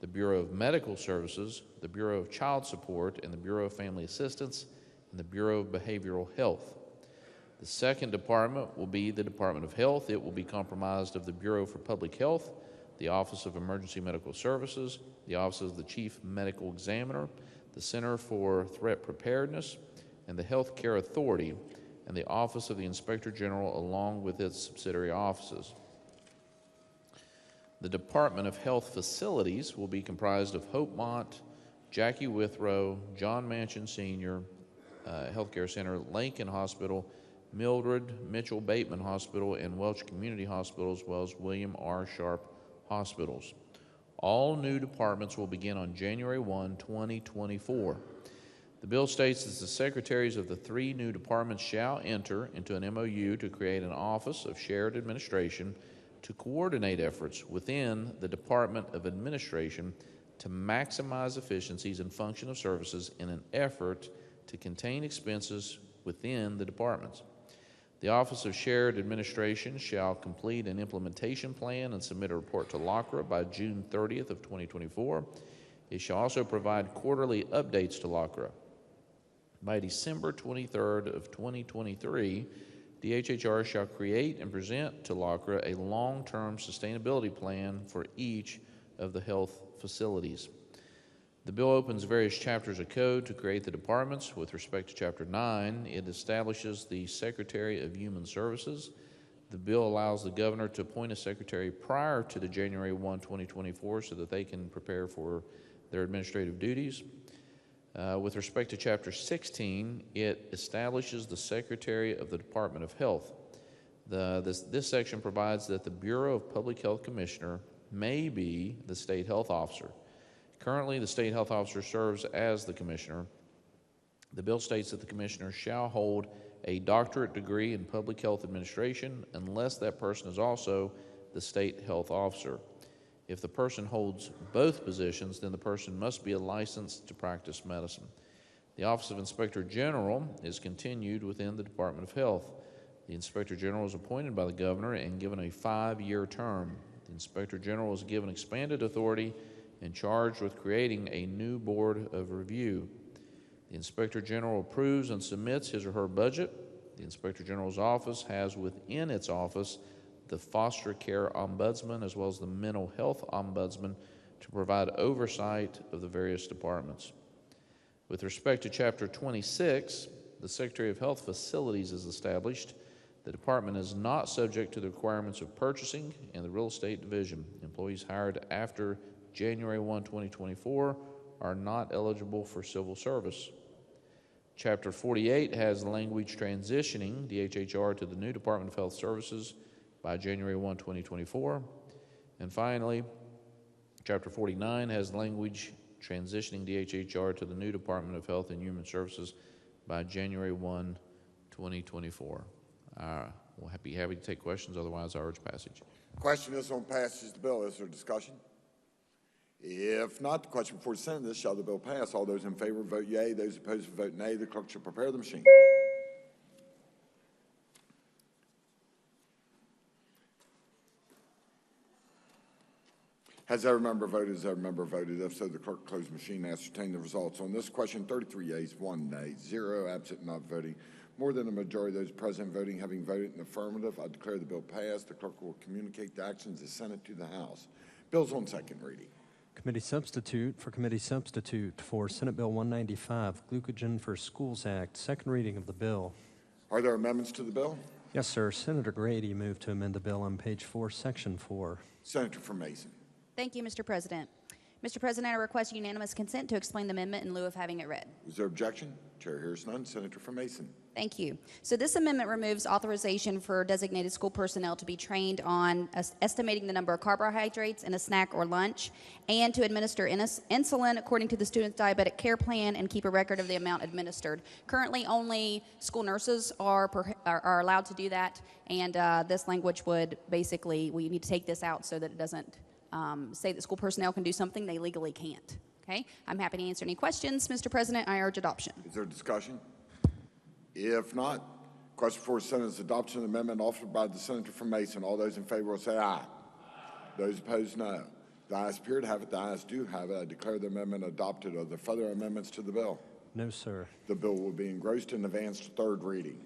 the Bureau of Medical Services, the Bureau of Child Support, and the Bureau of Family Assistance, and the Bureau of Behavioral Health. The second department will be the Department of Health. It will be comprised of the Bureau for Public Health, the Office of Emergency Medical Services, the Office of the Chief Medical Examiner, the Center for Threat Preparedness, and the Health Care Authority, and the Office of the Inspector General, along with its subsidiary offices. The Department of Health Facilities will be comprised of Hope Mont, Jackie Withrow, John Manchin Sr. Healthcare Center, Lincoln Hospital, Mildred Mitchell Bateman Hospital, and Welch Community Hospital, as well as William R. Sharp Hospitals. All new departments will begin on January 1, 2024. The bill states that the secretaries of the 3 new departments shall enter into an MOU to create an Office of Shared Administration to coordinate efforts within the Department of Administration to maximize efficiencies and function of services in an effort to contain expenses within the departments. The Office of Shared Administration shall complete an implementation plan and submit a report to LACRA by June 30th of 2024. It shall also provide quarterly updates to LACRA. By December 23rd of 2023, DHHR shall create and present to LACRA a long-term sustainability plan for each of the health facilities. The bill opens various chapters of code to create the departments. With respect to Chapter 9, it establishes the Secretary of Human Services. The bill allows the governor to appoint a secretary prior to the January 1, 2024, so that they can prepare for their administrative duties. With respect to Chapter 16, it establishes the Secretary of the Department of Health. This section provides that the Bureau of Public Health Commissioner may be the state health officer. Currently, the state health officer serves as the commissioner. The bill states that the commissioner shall hold a doctorate degree in public health administration unless that person is also the state health officer. If the person holds both positions, then the person must be licensed to practice medicine. The Office of Inspector General is continued within the Department of Health. The Inspector General is appointed by the governor and given a 5-year term. The Inspector General is given expanded authority and charged with creating a new board of review. The Inspector General approves and submits his or her budget. The Inspector General's office has within its office the Foster Care Ombudsman as well as the Mental Health Ombudsman to provide oversight of the various departments. With respect to Chapter 26, the Secretary of Health Facilities is established. The department is not subject to the requirements of purchasing and the real estate division. Employees hired after January 1, 2024 are not eligible for civil service. Chapter 48 has language transitioning DHHR to the new Department of Health Services by January 1, 2024. And finally, Chapter 49 has language transitioning DHHR to the new Department of Health and Human Services by January 1, 2024. We'll be happy to take questions. Otherwise, I urge passage. Question is on passage of the bill. Is there discussion? If not, the question before the Senate is, shall the bill pass? All those in favor vote yea. Those opposed vote nay. The clerk shall prepare the machine. Has every member voted? Has every member voted? If so, the clerk close the machine and ascertain the results. On this question, 33 yeas, 1 nay, 0 absent, not voting. More than a majority of those present voting having voted in the affirmative, I declare the bill passed. The clerk will communicate the actions of the Senate to the House. Bills on second reading. Committee substitute for Senate Bill 195, Glucogen for Schools Act, second reading of the bill. Are there amendments to the bill? Yes, sir. Senator Grady moved to amend the bill on page 4, section 4. Senator from Mason. Thank you, Mr. President. Mr. President, I request unanimous consent to explain the amendment in lieu of having it read. Is there objection? Chair hears none. Senator from Mason. Thank you. So this amendment removes authorization for designated school personnel to be trained on estimating the number of carbohydrates in a snack or lunch and to administer insulin according to the student's diabetic care plan and keep a record of the amount administered. Currently, only school nurses are allowed to do that, and this language would basically, we need to take this out so that it doesn't say that school personnel can do something they legally can't. Okay? I'm happy to answer any questions, Mr. President. I urge adoption. Is there discussion? If not, question before the Senate is adoption of the amendment offered by the Senator from Mason. All those in favor will say aye. Those opposed, no. The ayes appear to have it. The ayes do have it. I declare the amendment adopted. Are there further amendments to the bill? No, sir. The bill will be engrossed and advanced to third reading.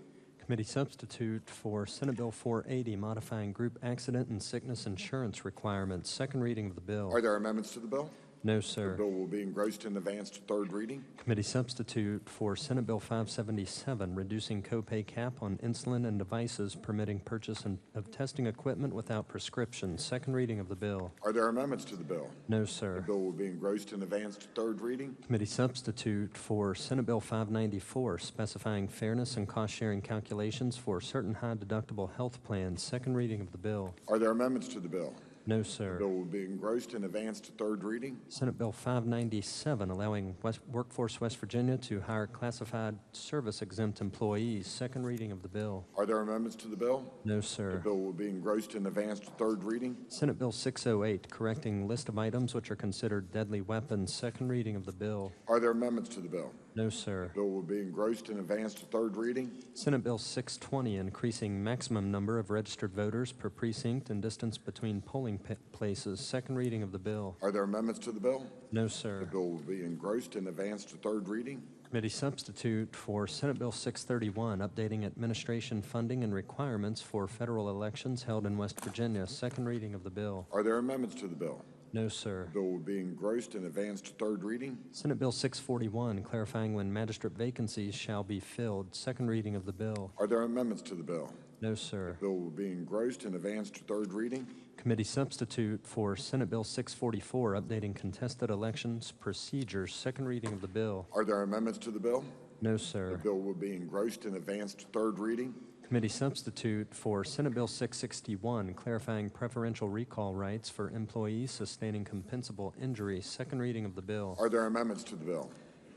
Committee substitute for Senate Bill 480, modifying group accident and sickness insurance requirements, second reading of the bill. Are there amendments to the bill? No, sir. The bill will be engrossed and advanced to third reading. Committee substitute for Senate Bill 577, reducing copay cap on insulin and devices permitting purchase of testing equipment without prescription, second reading of the bill. Are there amendments to the bill? No, sir. The bill will be engrossed and advanced to third reading. Committee substitute for Senate Bill 594, specifying fairness and cost-sharing calculations for certain high-deductible health plans, second reading of the bill. Are there amendments to the bill? No, sir. The bill will be engrossed and advanced to third reading. Senate Bill 597, allowing Workforce West Virginia to hire classified service-exempt employees, second reading of the bill. Are there amendments to the bill? No, sir. The bill will be engrossed and advanced to third reading. Senate Bill 608, correcting list of items which are considered deadly weapons, second reading of the bill. Are there amendments to the bill? No, sir. The bill will be engrossed and advanced to third reading. Senate Bill 620, increasing maximum number of registered voters per precinct and distance between polling places, second reading of the bill. Are there amendments to the bill? No, sir. The bill will be engrossed and advanced to third reading. Committee substitute for Senate Bill 631, updating administration funding and requirements for federal elections held in West Virginia, second reading of the bill. Are there amendments to the bill? No, sir. The bill will be engrossed and advanced to third reading. Senate Bill 641, clarifying when magistrate vacancies shall be filled, second reading of the bill. Are there amendments to the bill? No, sir. The bill will be engrossed and advanced to third reading. Committee substitute for Senate Bill 644, updating contested elections procedures, second reading of the bill. Are there amendments to the bill? No, sir. The bill will be engrossed and advanced to third reading. Committee substitute for Senate Bill 661, clarifying preferential recall rights for employees sustaining compensable injury, second reading of the bill. Are there amendments to the bill?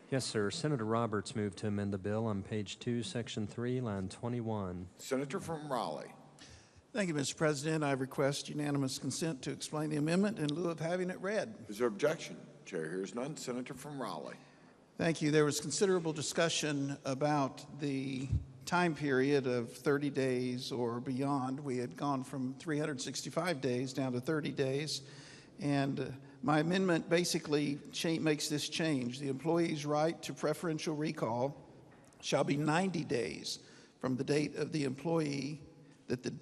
Yes, sir. Senator Roberts moved to amend the bill on page 2, section 3, line 21. Senator from Raleigh. Thank you, Mr. President. I request unanimous consent to explain the amendment in lieu of having it read. Is there objection? Chair hears none. Senator from Raleigh. Thank you. There was considerable discussion about the time period of 30 days or beyond. We had gone from 365 days down to 30 days. And my amendment basically makes this change. The employee's right to preferential recall shall be 90 days from the date of the employee that the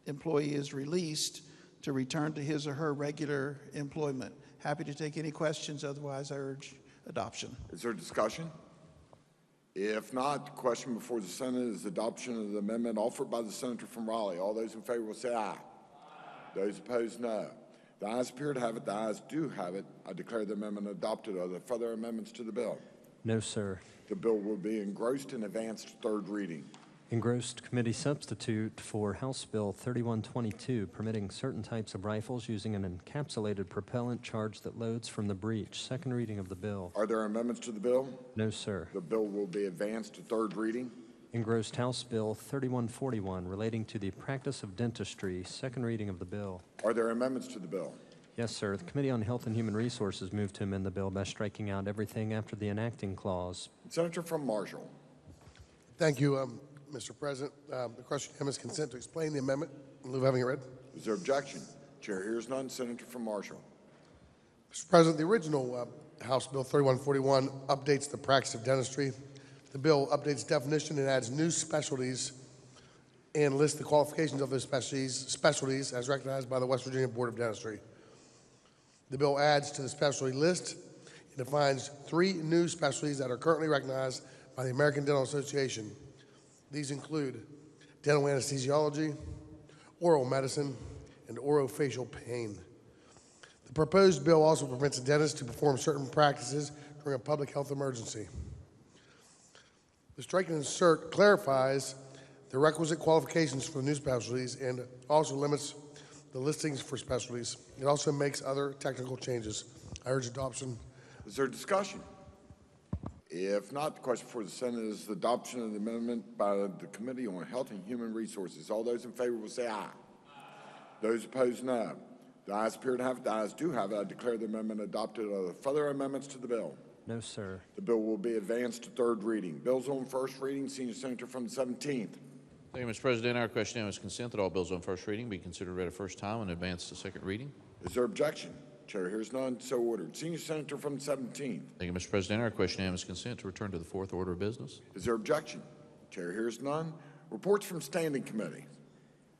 employee is released to return to his or her regular employment. happy to take any questions. Otherwise, I urge adoption. Is there discussion? If not, the question before the Senate is adoption of the amendment offered by the senator from Raleigh. All those in favor will say aye. Those opposed, no. The ayes appear to have it. The ayes do have it. I declare the amendment adopted. Are there further amendments to the bill? No, sir. The bill will be engrossed and advanced to third reading. Engrossed committee substitute for House Bill 3122, permitting certain types of rifles using an encapsulated propellant charge that loads from the breech. Second reading of the bill. Are there amendments to the bill? No, sir. The bill will be advanced to third reading. Engrossed House Bill 3141, relating to the practice of dentistry. Second reading of the bill. Are there amendments to the bill? Yes, sir. The Committee on Health and Human Resources moved to amend the bill by striking out everything after the enacting clause. Senator from Marshall. Thank you, Mr. President. The question is consent to explain the amendment in lieu of having it read. Is there objection? Chair hears none. Senator from Marshall. Mr. President, the original House Bill 3141 updates the practice of dentistry. The bill updates definition and adds new specialties and lists the qualifications of those specialties as recognized by the West Virginia Board of Dentistry. The bill adds to the specialty list and defines 3 new specialties that are currently recognized by the American Dental Association. These include dental anesthesiology, oral medicine, and orofacial pain. The proposed bill also permits a dentist to perform certain practices during a public health emergency. The strike and insert clarifies the requisite qualifications for new specialties and also limits the listings for specialties. It also makes other technical changes. I urge adoption. Is there discussion? If not, the question for the Senate is the adoption of the amendment by the Committee on Health and Human Resources. All those in favor will say aye. Those opposed, no. The ayes appear to have it. The ayes do have it. I declare the amendment adopted. Are there further amendments to the bill? No, sir. The bill will be advanced to third reading. Bills on first reading. Senior Senator from the 17th. Thank you, Mr. President. Our question now is consent that all bills on first reading be considered read a first time and advanced to second reading. Is there objection? Chair hears none. So ordered. Senior Senator from the 17th. Thank you, Mr. President. Our question now is consent to return to the fourth order of business. Is there objection? Chair hears none. Reports from standing committee.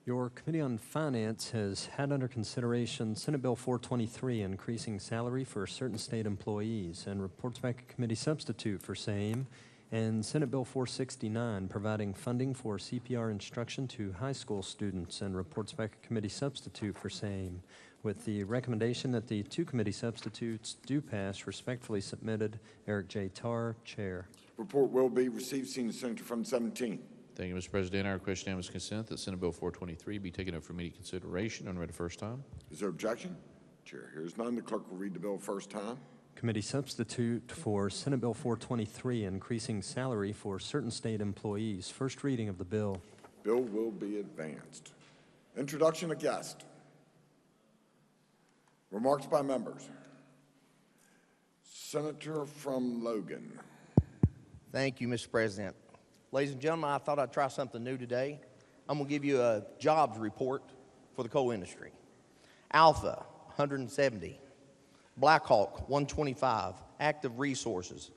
Your Committee on Finance has had under consideration Senate Bill 423, increasing salary for certain state employees, and reports back a committee substitute for same, and Senate Bill 469, providing funding for CPR instruction to high school students, and reports back a committee substitute for same, with the recommendation that the 2 committee substitutes do pass. Respectfully submitted, Eric J. Tarr, Chair. Report will be received. Senior Senator from the 17th. Thank you, Mr. President. Our question now is consent that Senate Bill 423 be taken up for immediate consideration and read a first time. Is there objection? Chair hears none. The clerk will read the bill first time. Committee substitute for Senate Bill 423, increasing salary for certain state employees. First reading of the bill. Bill will be advanced. Introduction of guest. Remarks by members. Senator from Logan. Thank you, Mr. President. Ladies and gentlemen, I thought I'd try something new today. I'm going to give you a jobs report for the coal industry. Alpha, 170. Blackhawk, 125. Active Resources,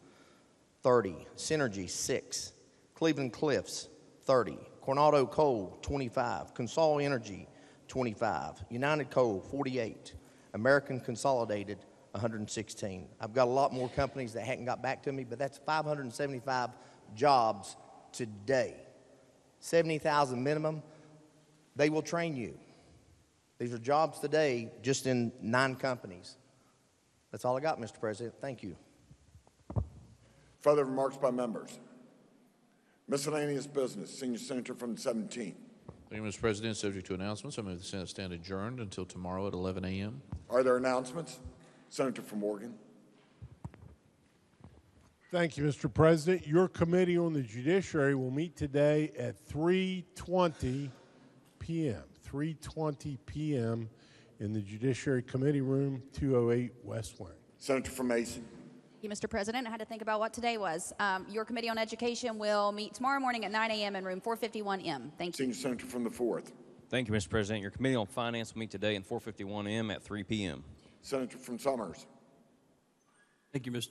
30. Synergy, 6. Cleveland Cliffs, 30. Coronado Coal, 25. Consol Energy, 25. United Coal, 48. American Consolidated, 116. I've got a lot more companies that hadn't got back to me, but that's 575 jobs today. 70,000 minimum. They will train you. These are jobs today just in 9 companies. That's all I got, Mr. President. Thank you. Further remarks by members. Miscellaneous business. Senior Senator from the 17th. Thank you, Mr. President. Subject to announcements, I move the Senate stand adjourned until tomorrow at 11 a.m. Are there announcements? Senator from Oregon. Thank you, Mr. President. Your Committee on the Judiciary will meet today at 3:20 p.m. 3:20 p.m. in the Judiciary Committee Room, 208 West Wing. Senator from Mason. Thank you, Mr. President. I had to think about what today was. Your Committee on Education will meet tomorrow morning at 9 a.m. in room 451M. Thank you. Senior Senator from the 4th. Thank you, Mr. President. Your Committee on Finance will meet today in 451M at 3 p.m. Senator from Summers. Thank you, Mr.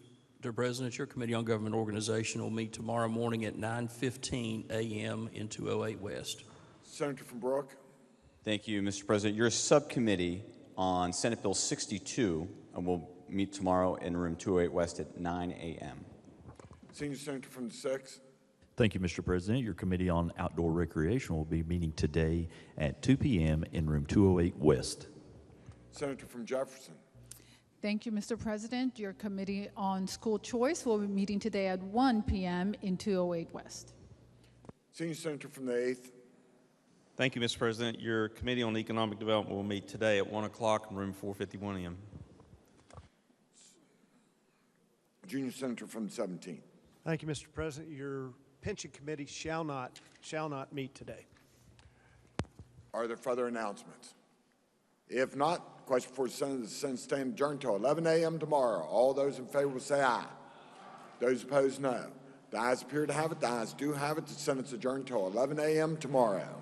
President. Your Committee on Government Organization will meet tomorrow morning at 9:15 a.m. in 208 West. Senator from Brooke. Thank you, Mr. President. Your subcommittee on Senate Bill 62, and we'll meet tomorrow in room 208 West at 9 a.m. Senior Senator from the 6th. Thank you, Mr. President. Your Committee on Outdoor Recreation will be meeting today at 2 p.m. in room 208 West. Senator from Jefferson. Thank you, Mr. President. Your Committee on School Choice will be meeting today at 1 p.m. in 208 West. Senior Senator from the 8th. Thank you, Mr. President. Your Committee on Economic Development will meet today at 1 o'clock in room 451 M. Junior Senator from the 17th. Thank you, Mr. President. Your Pension Committee shall not meet today. Are there further announcements? If not, question for the Senate stand adjourned until 11 a.m. tomorrow. All those in favor will say aye. Those opposed, no. The ayes appear to have it. The ayes do have it. The Senate's adjourned until 11 a.m. tomorrow.